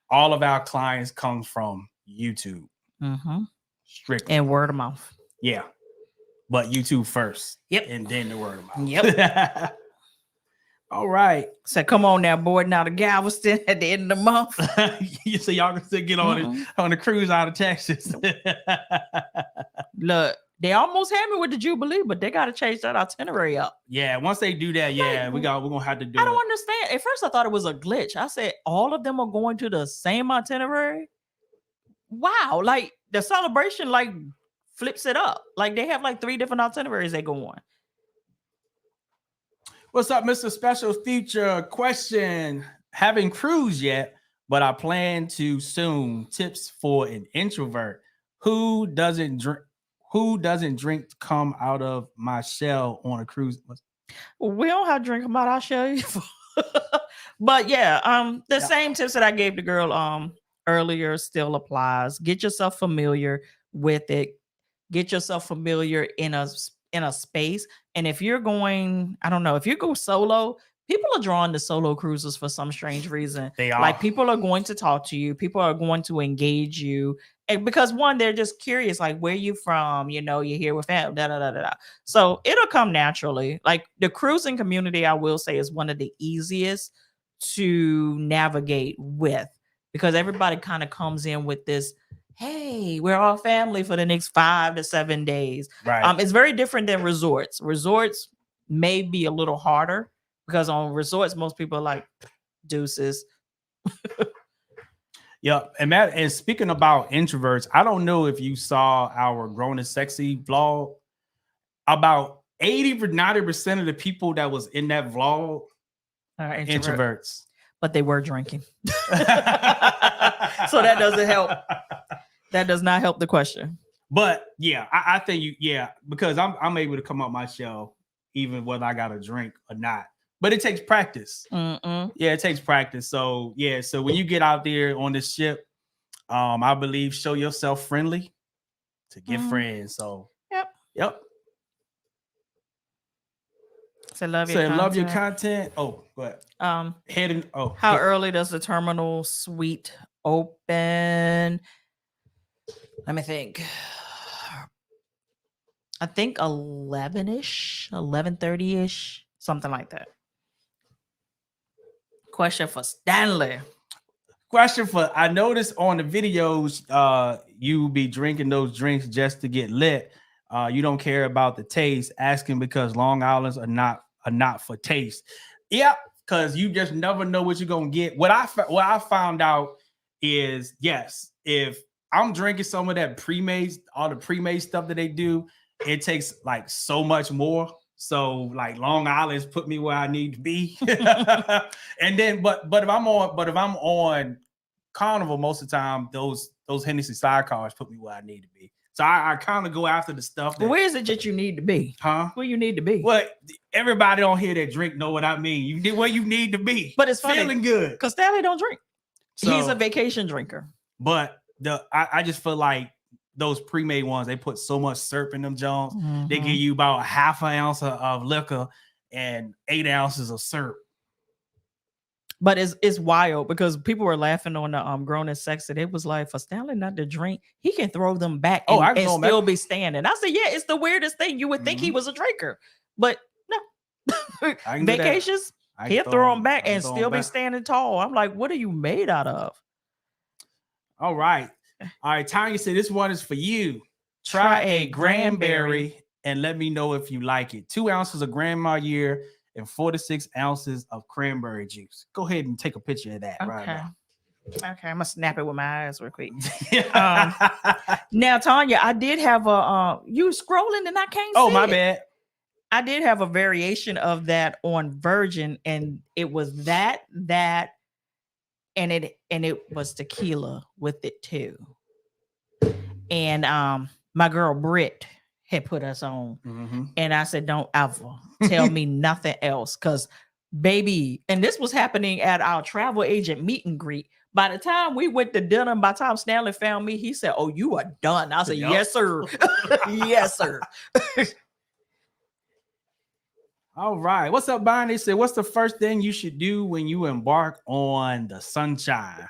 All of our clients come from YouTube. Strictly. And word of mouth. Yeah. But YouTube first. Yep. And then the word of mouth. Yep. All right. So come on now, boy. Now the Galveston at the end of the month. So y'all can still get on the cruise out of Texas. Look, they almost had me with the Jubilee, but they got to change that itinerary up. Yeah, once they do that, we're gonna have to do it. I don't understand. At first, I thought it was a glitch. I said all of them are going to the same itinerary. Wow, like the celebration like flips it up. Like they have like 3 different itineraries they go on. What's up, Mr. Special Feature? Question: haven't cruised yet, but I plan to soon. Tips for an introvert who doesn't drink. Who doesn't drink come out of my shell on a cruise? We don't have to drink them out our shell. But yeah, the same tips that I gave the girl earlier still applies. Get yourself familiar with it. Get yourself familiar in a space. And if you're going, I don't know, if you go solo, people are drawn to solo cruises for some strange reason. They are. Like people are going to talk to you. People are going to engage you. And because one, they're just curious, like, where you from? You know, you're here with family, da, da, da, da, da. So it'll come naturally. Like the cruising community, I will say, is one of the easiest to navigate with because everybody kind of comes in with this, hey, we're all family for the next 5 to 7 days. Right. It's very different than resorts. Resorts may be a little harder because on resorts, most people are like deuces. Yeah, and speaking about introverts, I don't know if you saw our Grown and Sexy vlog. About 80-90% of the people that was in that vlog are introverts. But they were drinking. So that doesn't help. That does not help the question. But yeah, I think because I'm able to come up my shell even whether I got a drink or not. But it takes practice. Yeah, it takes practice. So yeah, so when you get out there on the ship, I believe show yourself friendly to get friends. So yep. So love your content. Oh, go ahead. How early does the terminal suite open? Let me think. I think 11-ish, 11:30-ish, something like that. Question for Stanley. I noticed on the videos, you be drinking those drinks just to get lit. You don't care about the taste. Asking because Long Island's are not for taste. Yeah, because you just never know what you're gonna get. What I found out is yes, if I'm drinking some of that pre-made, all the pre-made stuff that they do, it takes like so much more. So like Long Island's put me where I need to be. And then but if I'm on Carnival, most of the time those Hennessy sidecars put me where I need to be. So I kind of go after the stuff. Where is it that you need to be? Huh? Where you need to be? Well, everybody on here that drink know what I mean. You get where you need to be. But it's funny, feeling good because Stanley don't drink. So, he's a vacation drinker. But I just feel like those pre-made ones, they put so much syrup in them Jones. They give you about half an ounce of liquor and 8 ounces of syrup. But it's wild because people were laughing on the Grown and Sexy. It was like, for Stanley not to drink, he can throw them back and still be standing. I said, yeah, it's the weirdest thing. You would think he was a drinker, but no. Vacations, he'll throw them back and still be standing tall. I'm like, what are you made out of? All right. Tanya said this one is for you. Try a cranberry and let me know if you like it. 2 ounces of Grand Marnier and 46 ounces of cranberry juice. Go ahead and take a picture of that right now. Okay, I'm gonna snap it with my eyes real quick. Now, Tanya, I did have a you scrolling and I can't see my it. bad. I did have a variation of that on Virgin, and it was that, and it was tequila with it too. And my girl Britt had put us on, and I said, "Don't ever tell me nothing else, because baby." And this was happening at our travel agent meet and greet. By the time we went to dinner, by the time Stanley found me, he said, "Oh, you are done." I said, "Yes, sir." Yes, sir. All right. What's up, Bonnie? They said, what's the first thing you should do when you embark on the sunshine?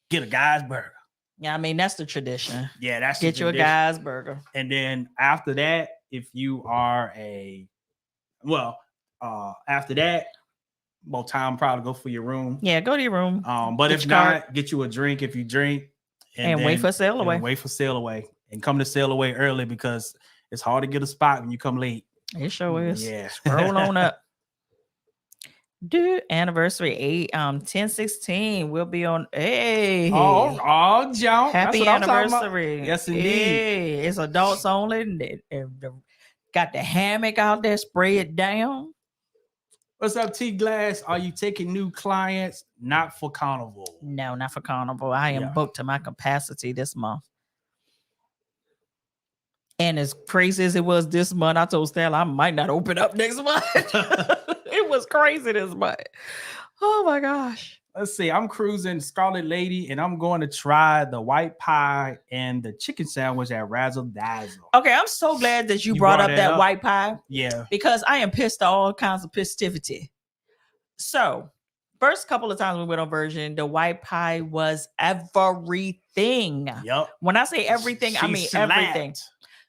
Get a guy's burger. Yeah, I mean, that's the tradition. Yeah, that's get you a guy's burger. And then after that, if you are after that, more time probably go for your room. Yeah, go to your room. But if not, get you a drink if you drink. And wait for sail away. Wait for sail away. And come to sail away early, because it's hard to get a spot when you come late. It sure is. Yeah. Scroll on up. Dude, anniversary 10/16. We'll be on. Hey. Oh, John. Happy anniversary. Yes, indeed. Hey, it's adults only. Got the hammock out there. Spray it down. What's up, T Glass? Are you taking new clients? Not for Carnival. No, not for Carnival. I am booked to my capacity this month. And as crazy as it was this month, I told Stanley I might not open up next month. It was crazy this month. Oh my gosh. Let's see. I'm cruising Scarlet Lady, and I'm going to try the white pie and the chicken sandwich at Razzle Dazzle. Okay, I'm so glad that you brought up that white pie. Yeah. Because I am pissed at all kinds of festivity. So, first couple of times we went on Virgin, the white pie was everything. Yep. When I say everything, I mean everything.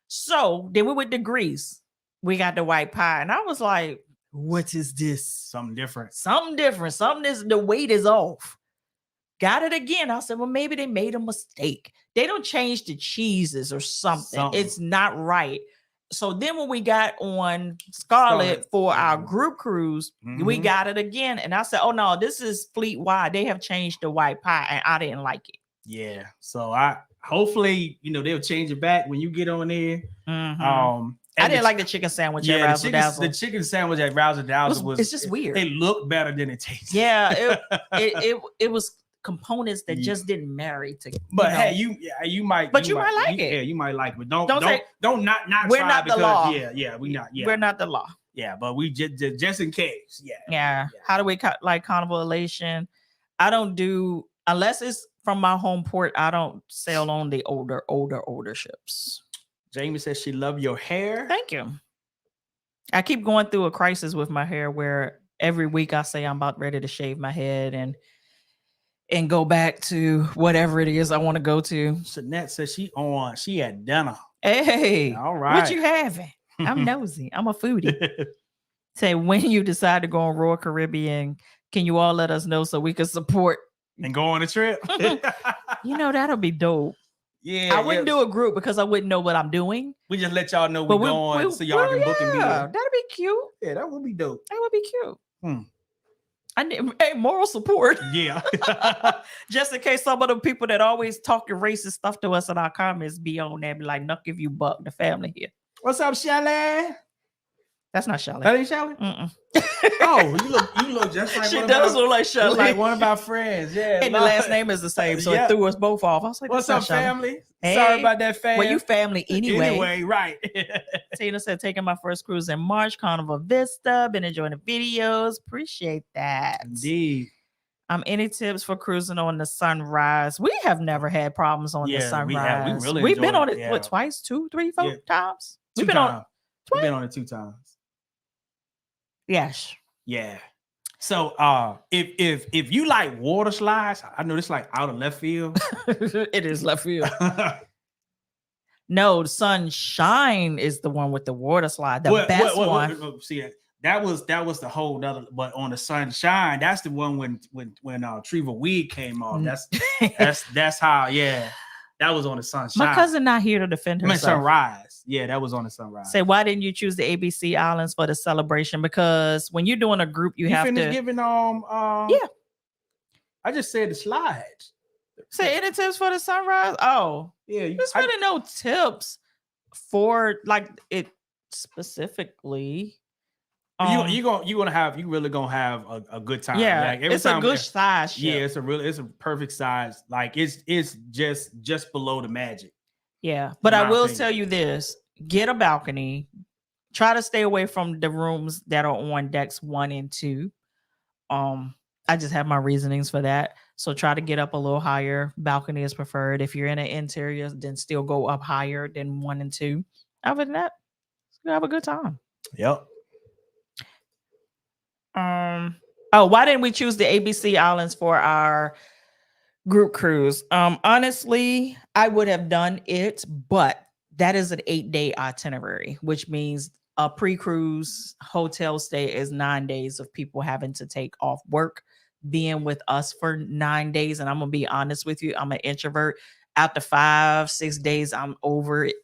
So then we went to Greece. We got the white pie, and I was like, "What is this? Something different. Something different. Something is the weight is off." Got it again. I said, "Well, maybe they made a mistake. They don't change the cheeses or something. It's not right." So then when we got on Scarlet for our group cruise, we got it again, and I said, "Oh no, this is fleet wide. They have changed the white pie, and I didn't like it." Yeah. So hopefully, they'll change it back when you get on there. I didn't like the chicken sandwich at Razzle Dazzle. The chicken sandwich at Razzle Dazzle it's just weird. It looked better than it tasted. Yeah, it was components that just didn't marry together. But hey, you might. But you might like it. Yeah, you might like it. But don't not we're try not because, the law. Yeah, we not. Yeah, we're not the law. Yeah, but we just in case. Yeah. How do we like Carnival Elation? I don't do, unless it's from my home port, I don't sail on the older ships. Jamie says she loved your hair. Thank you. I keep going through a crisis with my hair where every week I say I'm about ready to shave my head and go back to whatever it is I want to go to. Lynette says she had dinner. Hey, all right. What you having? I'm nosy. I'm a foodie. Say, when you decide to go on Royal Caribbean, can you all let us know so we can support and go on a trip? That'll be dope. Yeah, I wouldn't do a group because I wouldn't know what I'm doing. We just let y'all know we're going so y'all can book and be there. That'd be cute. Yeah, that would be dope. That would be cute. I need moral support. Yeah. Just in case some of the people that always talking racist stuff to us in our comments be on there, be like, "Nuck if you buck the family here." What's up, Shelly? That's not Shelly. That ain't Shelly? Oh, you look just like she does look like Shelly. Like one of our friends. Yeah. And the last name is the same. So it threw us both off. I was like, "What's up, family?" Hey, sorry about that, fam. Well, you family anyway. Anyway, right. Tina said, taking my first cruise in March, Carnival Vista. Been enjoying the videos. Appreciate that. Indeed. Any tips for cruising on the Sunrise? We have never had problems on the Sunrise. We've been on it, what, twice, 2, 3, 4 times? We've been on it 2 times. Yes. Yeah. So if you like water slides, I know it's like out of left field. It is left field. No, Sunshine is the one with the water slide. The best one. See, that was the whole other. But on the Sunshine, that's the one when Treva Weed came off. That's how. Yeah, that was on the Sunshine. My cousin not here to defend herself. Sunrise. that was on the Sunrise. Say, why didn't you choose the ABC Islands for the celebration? Because when you're doing a group, you have to giving I just said the slides. say any tips for the Sunrise. Oh, Yeah, there's really no tips for like it specifically. You really gonna have a good time. Yeah, like every it's time a good size ship. Yeah, it's a perfect size. Like it's just below the Magic. Yeah, but I will tell you this: get a balcony. Try to stay away from the rooms that are on decks 1 and 2. I just have my reasonings for that. So try to get up a little higher. Balcony is preferred. If you're in an interior, then still go up higher than 1 and 2. Other than that, you have a good time. Yep. Why didn't we choose the ABC Islands for our group cruise? Honestly, I would have done it, but that is an 8-day itinerary, which means a pre-cruise hotel stay is 9 days of people having to take off work, being with us for 9 days. And I'm gonna be honest with you, I'm an introvert. After 5-6 days, I'm over it.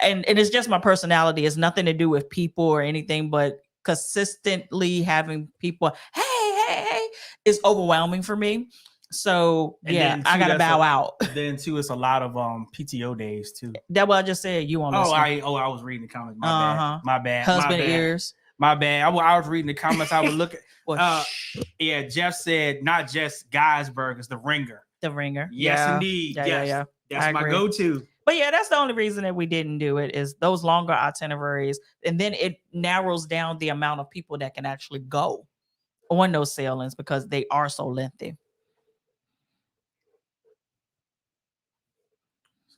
and it's just my personality. It's nothing to do with people or anything, but consistently having people, hey, is overwhelming for me. So I gotta bow out. Then too, it's a lot of PTO days too. That what I just said. You want? I was reading the comments. My bad. Husband ears. My bad. I was reading the comments. I was looking. Jeff said not just guys burgers, the Ringer. The Ringer. Yes, indeed. Yeah. That's my go-to. But yeah, that's the only reason that we didn't do it is those longer itineraries, and then it narrows down the amount of people that can actually go on those sailings because they are so lengthy.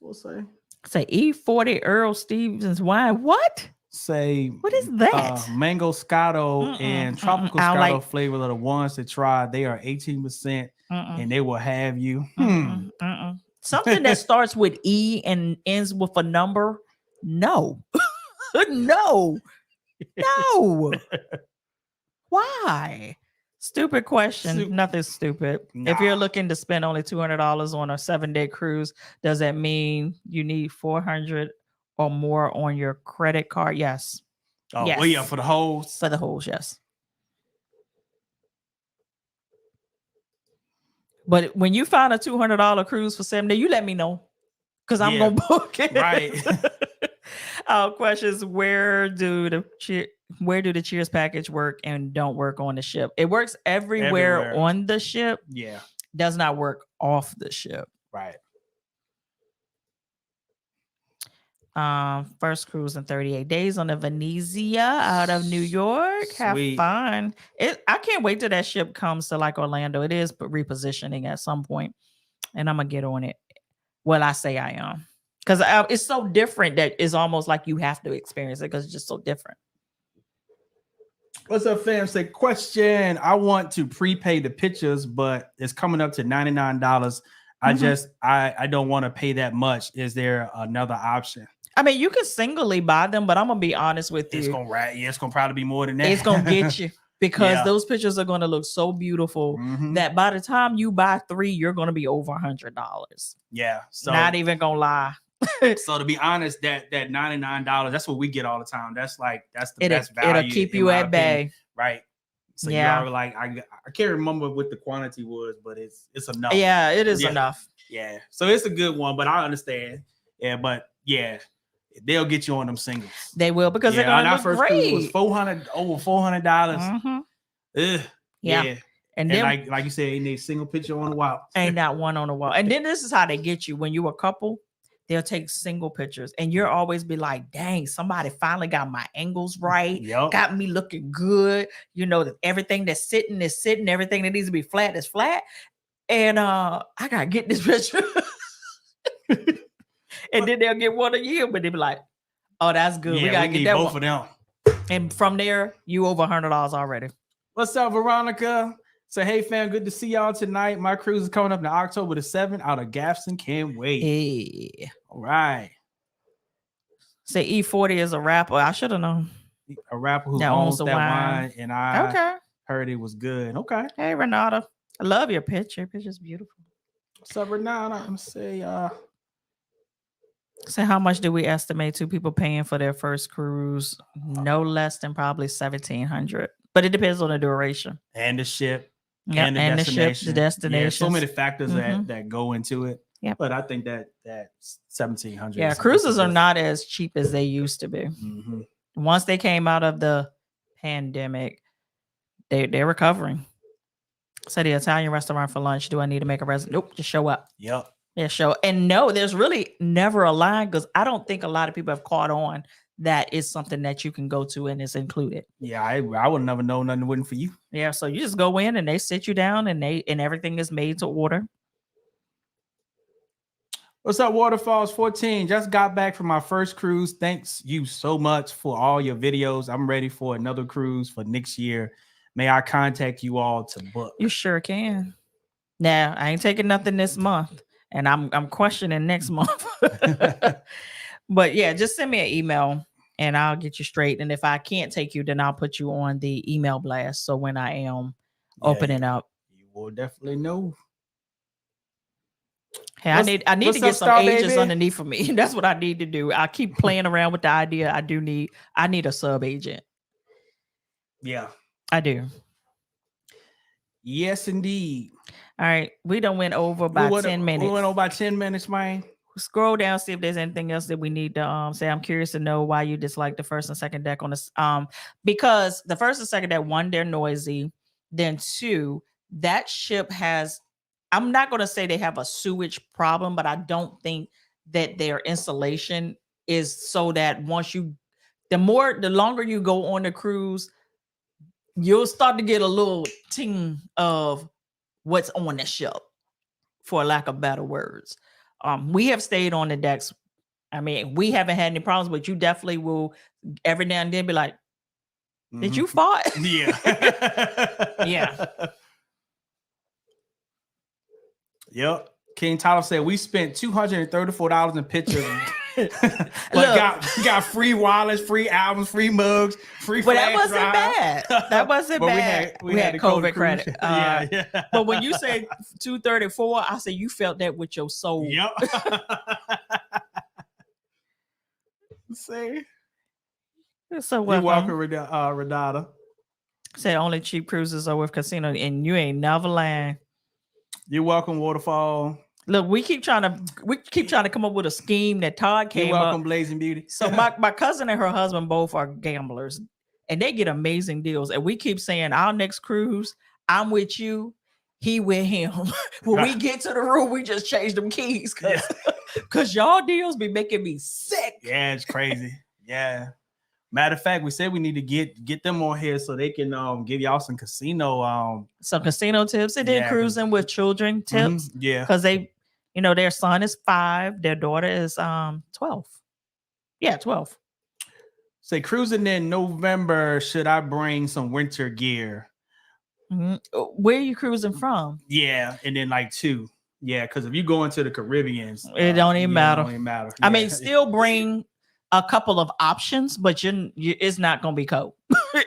We'll say E40 Earl Stevens wine. What? What is that? Mango Scotto and tropical Scotto flavor are the ones to try. They are 18% and they will have you. Something that starts with E and ends with a number. No. No. Why? Stupid question. Nothing stupid. Nah. If you're looking to spend only $200 on a 7-day cruise, does that mean you need $400 or more on your credit card? Yes. Oh, yes. Well, yeah, for the holes. For the holes, yes. But when you find a $200 cruise for 7 days, you let me know because I'm gonna book it. Right. Questions: Where do the Cheers package work and don't work on the ship? It works everywhere on the ship. Yeah. Does not work off the ship. Right. First cruise in 38 days on the Venezia out of New York. Sweet. Have fun. I can't wait till that ship comes to like Orlando. It is repositioning at some point, and I'm gonna get on it. Well, I say I am because it's so different that it's almost like you have to experience it because it's just so different. What's up, fam? Say question. I want to prepay the pictures, but it's coming up to $99. I don't want to pay that much. Is there another option? I mean, you can singly buy them, but I'm gonna be honest with you. It's gonna probably be more than that. It's gonna get you because those pictures are gonna look so beautiful that by the time you buy 3, you're gonna be over $100. Yeah, so not even gonna lie. So to be honest, that $99, that's what we get all the time. That's the best value. It'll keep you at bay, right? So you are like, I can't remember what the quantity was, but it's enough. Yeah, it is enough. Yeah, so it's a good one, but I understand. Yeah, but yeah. They'll get you on them singles. They will because they're gonna look great. Was over $400. Yeah. And then, like you said, ain't a single picture on the wall. Ain't not one on the wall. And then this is how they get you. When you a couple, they'll take single pictures, and you'll always be like, "Dang, somebody finally got my angles right. Got me looking good. You know that everything that's sitting is sitting. Everything that needs to be flat is flat." And I gotta get this picture. And then they'll get one a year, but they'll be like, "Oh, that's good. We gotta get that both one." of them. And from there, you over $100 already. What's up, Veronica? So, hey, fam, good to see y'all tonight. My cruise is coming up in October the 7th out of Gaston. Can't wait. Hey. All right. Say E40 is a rapper. I should have known. A rapper who owns that wine, and I heard it was good. Okay. Hey, Renata. I love your picture. Your picture's beautiful. What's up, Renata? I'm gonna say So how much do we estimate two people paying for their first cruise? No less than probably 1,700. But it depends on the duration. And the ship. Yeah, and the ship, the destination. Yeah, so many factors that go into it. Yeah, but I think that 1,700. Yeah, cruises are not as cheap as they used to be. Once they came out of the pandemic, they're recovering. So the Italian restaurant for lunch. Do I need to make a reservation? Nope, just show up. Yep. Yeah, show. And no, there's really never a line because I don't think a lot of people have caught on that is something that you can go to and it's included. Yeah, I would never know nothing wouldn't for you. Yeah, so you just go in and they sit you down and everything is made to order. What's up, Waterfalls 14? Just got back from my first cruise. Thanks you so much for all your videos. I'm ready for another cruise for next year. May I contact you all to book? You sure can. Now, I ain't taking nothing this month, and I'm questioning next month. But yeah, just send me an email and I'll get you straight. And if I can't take you, then I'll put you on the email blast. So when I am opening up, you will definitely know. Hey, I need to get some agents underneath of me. That's what I need to do. I keep playing around with the idea. I need a sub agent. Yeah, I do. Yes, indeed. All right, we done went over by 10 minutes. We went over by 10 minutes, man. Scroll down, see if there's anything else that we need to say. I'm curious to know why you dislike the first and second deck on this. Because the first and second deck, one, they're noisy. Then two, that ship has, I'm not going to say they have a sewage problem, but I don't think that their installation is so that the longer you go on the cruise, you'll start to get a little ting of what's on the ship, for lack of better words. We have stayed on the decks. I mean, we haven't had any problems, but you definitely will every now and then be like, did you fart? Yeah. Yeah. Yep. King Tyler said we spent $234 in pictures. got free wallets, free albums, free mugs, free flash that wasn't drive. Bad. That wasn't bad. We had COVID credit. Yeah. But when you say 234, I say you felt that with your soul. Yep. See? So you're welcome, Renata. Say only cheap cruises are with casino, and you ain't never lying. You're welcome, Waterfall. Look, we keep trying to come up with a scheme that Todd came up. You're welcome, Blazing Beauty. So my cousin and her husband both are gamblers, and they get amazing deals. And we keep saying our next cruise, I'm with you, he with him. When we get to the room, we just change them keys because y'all deals be making me sick. Yeah, it's crazy. Yeah. Matter of fact, we said we need to get them on here so they can give y'all some casino tips, and then cruising with children tips. Yeah, because they, their son is 5, their daughter is 12. Yeah, 12. Say cruising in November. Should I bring some winter gear? Where are you cruising from? Yeah, and then like 2. Yeah, because if you go into the Caribbean, it don't even matter. Yeah. I mean, still bring a couple of options, but it's not going to be cold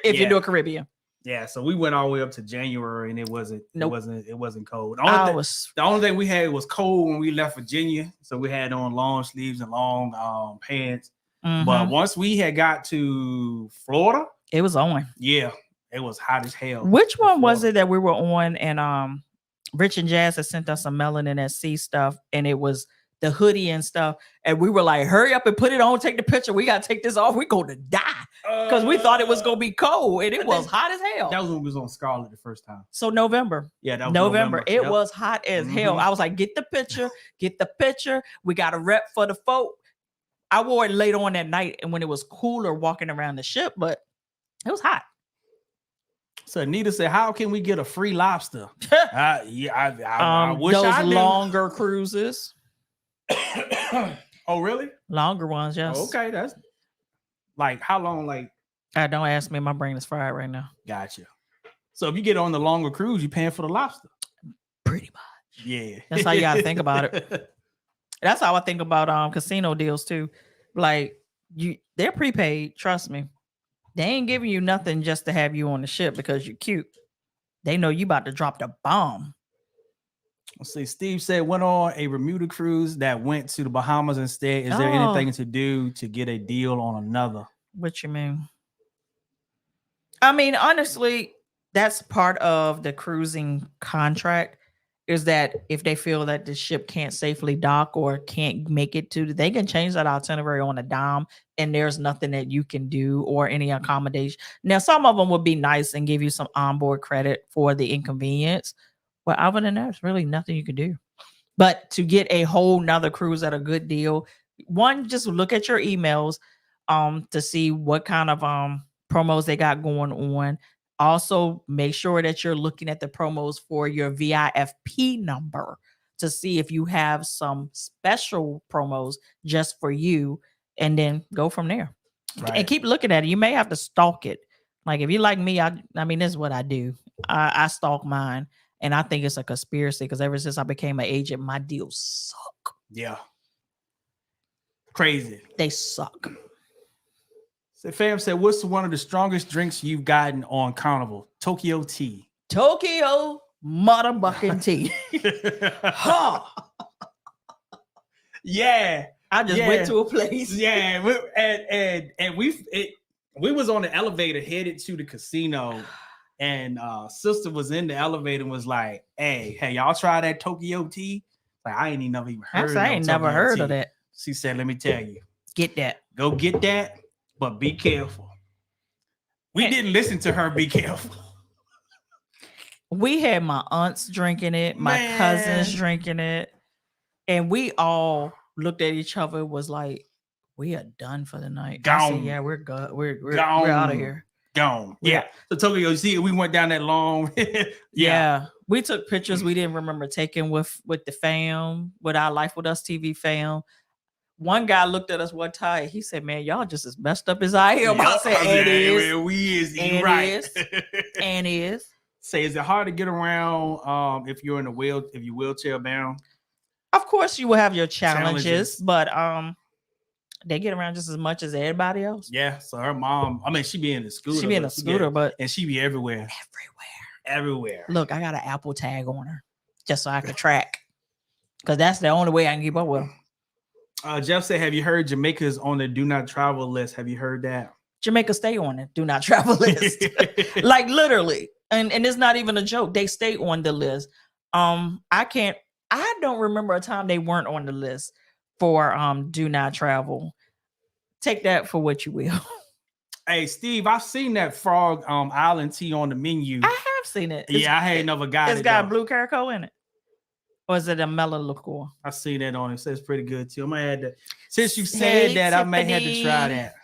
if you do a Caribbean. Yeah, so we went all the way up to January, and it wasn't cold. The only thing we had was cold when we left Virginia, so we had on long sleeves and long pants. But once we had got to Florida, it was on. Yeah, it was hot as hell. Which one was it that we were on? And Rich and Jazz had sent us some Melanin at Sea stuff, and it was the hoodie and stuff, and we were like, hurry up and put it on, take the picture, we gotta take this off, we're gonna die, because we thought it was gonna be cold, and it was hot as hell. That was when we was on Scarlet the first time. So November. Yeah, that was November. It was hot as hell. I was like, get the picture, we got a rep for the folk. I wore it later on that night, and when it was cooler walking around the ship, but it was hot. So Anita said, how can we get a free lobster? I wish those I did. Longer cruises. Oh, really? Longer ones, yes. Oh, okay, that's like how long? Like, don't ask me. My brain is fried right now. Gotcha. So if you get on the longer cruise, you're paying for the lobster. Pretty much. Yeah. That's how you gotta think about it. That's how I think about casino deals too. Like they're prepaid. Trust me. They ain't giving you nothing just to have you on the ship because you're cute. They know you about to drop the bomb. Let's see. Steve said went on a Bermuda cruise that went to the Bahamas instead. Is there anything to do to get a deal on another? What you mean? I mean, honestly, that's part of the cruising contract. Is that if they feel that the ship can't safely dock or can't make it to, they can change that itinerary on a dime, and there's nothing that you can do or any accommodation. Now, some of them would be nice and give you some onboard credit for the inconvenience, but other than that, there's really nothing you can do. But to get a whole nother cruise at a good deal, one, just look at your emails to see what kind of promos they got going on. Also, make sure that you're looking at the promos for your VIFP number to see if you have some special promos just for you, and then go from there. Right. And keep looking at it. You may have to stalk it. Like if you like me, I mean, this is what I do. I stalk mine, and I think it's a conspiracy because ever since I became an agent, my deals suck. Yeah. Crazy. They suck. So fam said, what's one of the strongest drinks you've gotten on Carnival? Tokyo tea. Tokyo motherfucking tea. Huh. Yeah. I just went to a place. Yeah. And we was on the elevator headed to the casino, and sister was in the elevator and was like, hey, y'all try that Tokyo tea? Like, I ain't never even heard of it. I ain't never heard of that. She said, let me tell you. Get that. Go get that. But be careful. We didn't listen to her. Be careful. We had my aunts drinking it, my cousins drinking it, and we all looked at each other. Was like, "We are done for the night." Gone. I said, yeah, we're good. We're out of here. Gone. Yeah. So Tokyo, you see, we went down that long. Yeah. We took pictures we didn't remember taking with the fam, with our Lifewithustv fam. One guy looked at us one time. He said, "Man, y'all just as messed up as I am." I said, "And is, we is, and right, is, and is." Say, is it hard to get around if you're in if you wheelchair bound? Of course, you will have your challenges, but they get around just as much as everybody else. Yeah. So her mom, I mean, she be in the scooter. She be in a scooter, and she be everywhere. Everywhere. Look, I got an Apple tag on her just so I can track, because that's the only way I can keep up with her. Jeff said, have you heard Jamaica's on the do not travel list? Have you heard that? Jamaica stay on the do not travel list. Like literally. And it's not even a joke. They stay on the list. I don't remember a time they weren't on the list for do not travel. Take that for what you will. Hey, Steve, I've seen that Frog Island tea on the menu. I have seen it. I had never got it. It's got blue caraco in it. Or is it a mellow liqueur? I see that on it. It says pretty good too. I might have to, since you said that, I may have to try that.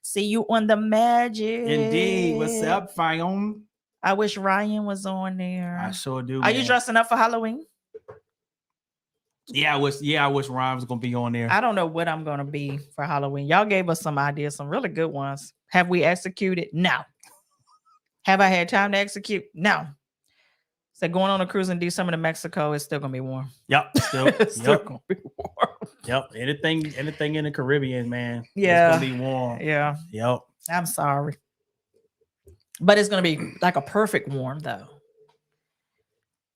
See you on the magic. Indeed. What's up, Fion? I wish Ryan was on there. I sure do. Are you dressing up for Halloween? Yeah, I wish Ryan was gonna be on there. I don't know what I'm gonna be for Halloween. Y'all gave us some ideas, some really good ones. Have we executed? No. Have I had time to execute? No. So going on a cruise in December to Mexico is still gonna be warm. Yep, still gonna be warm. Yep, anything in the Caribbean, man. Yeah, it's gonna be warm. Yeah. Yep. I'm sorry, but it's gonna be like a perfect warm though.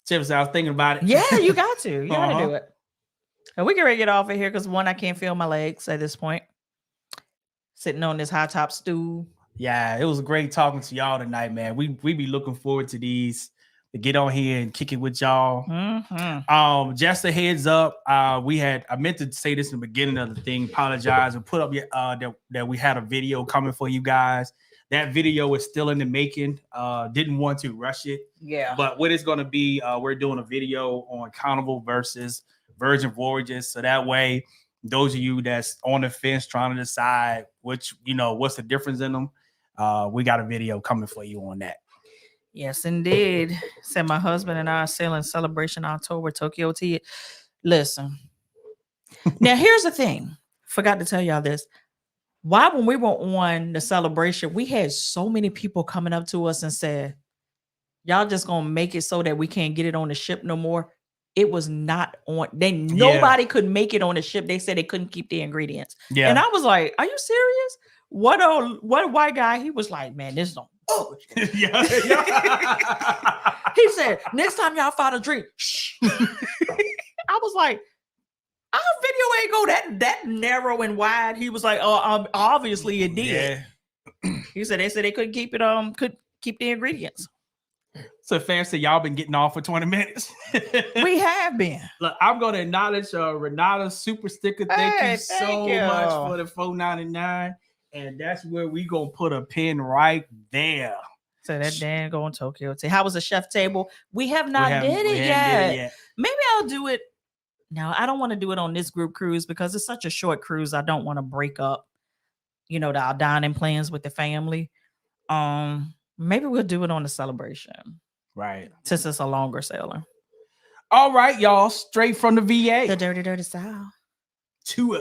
Tips, I was thinking about it. Yeah, you got to. You gotta do it. And we can ready to get off of here because one, I can't feel my legs at this point. Sitting on this high top stool. Yeah, it was great talking to y'all tonight, man. We be looking forward to these. To get on here and kick it with y'all. Mm-hmm. Just a heads up. I meant to say this in the beginning of the thing. Apologize and put up that we had a video coming for you guys. That video is still in the making. Didn't want to rush it. Yeah. But what it's gonna be, we're doing a video on Carnival versus Virgin Voyages. So that way, those of you that's on the fence trying to decide what's the difference in them, we got a video coming for you on that. Yes, indeed. Said my husband and I are sailing Celebration October, Tokyo tea. Listen. Now, here's the thing. Forgot to tell y'all this. Why, when we were on the Celebration, we had so many people coming up to us and said, y'all just gonna make it so that we can't get it on the ship no more. It was not on. Nobody could make it on the ship. They said they couldn't keep the ingredients. Yeah. And I was like, are you serious? What white guy? He was like, man, this don't. Oh, yeah. He said, next time y'all find a drink, shh, I was like, our video ain't go that narrow and wide. He was like, oh, obviously it did. Yeah. He said they couldn't keep it could keep the ingredients. So fam said y'all been getting off for 20 minutes. We have been. Look, I'm gonna acknowledge Renata's super sticker. Thank you so much for the $4.99. And that's where we gonna put a pin right there. So that Dan going Tokyo. How was the chef table? We have not did it yet. Maybe I'll do it. No, I don't want to do it on this group cruise because it's such a short cruise. I don't want to break up, our dining plans with the family. Maybe we'll do it on the Celebration. Right. Since it's a longer sailing. All right, y'all. Straight from the VA. The dirty, dirty South. To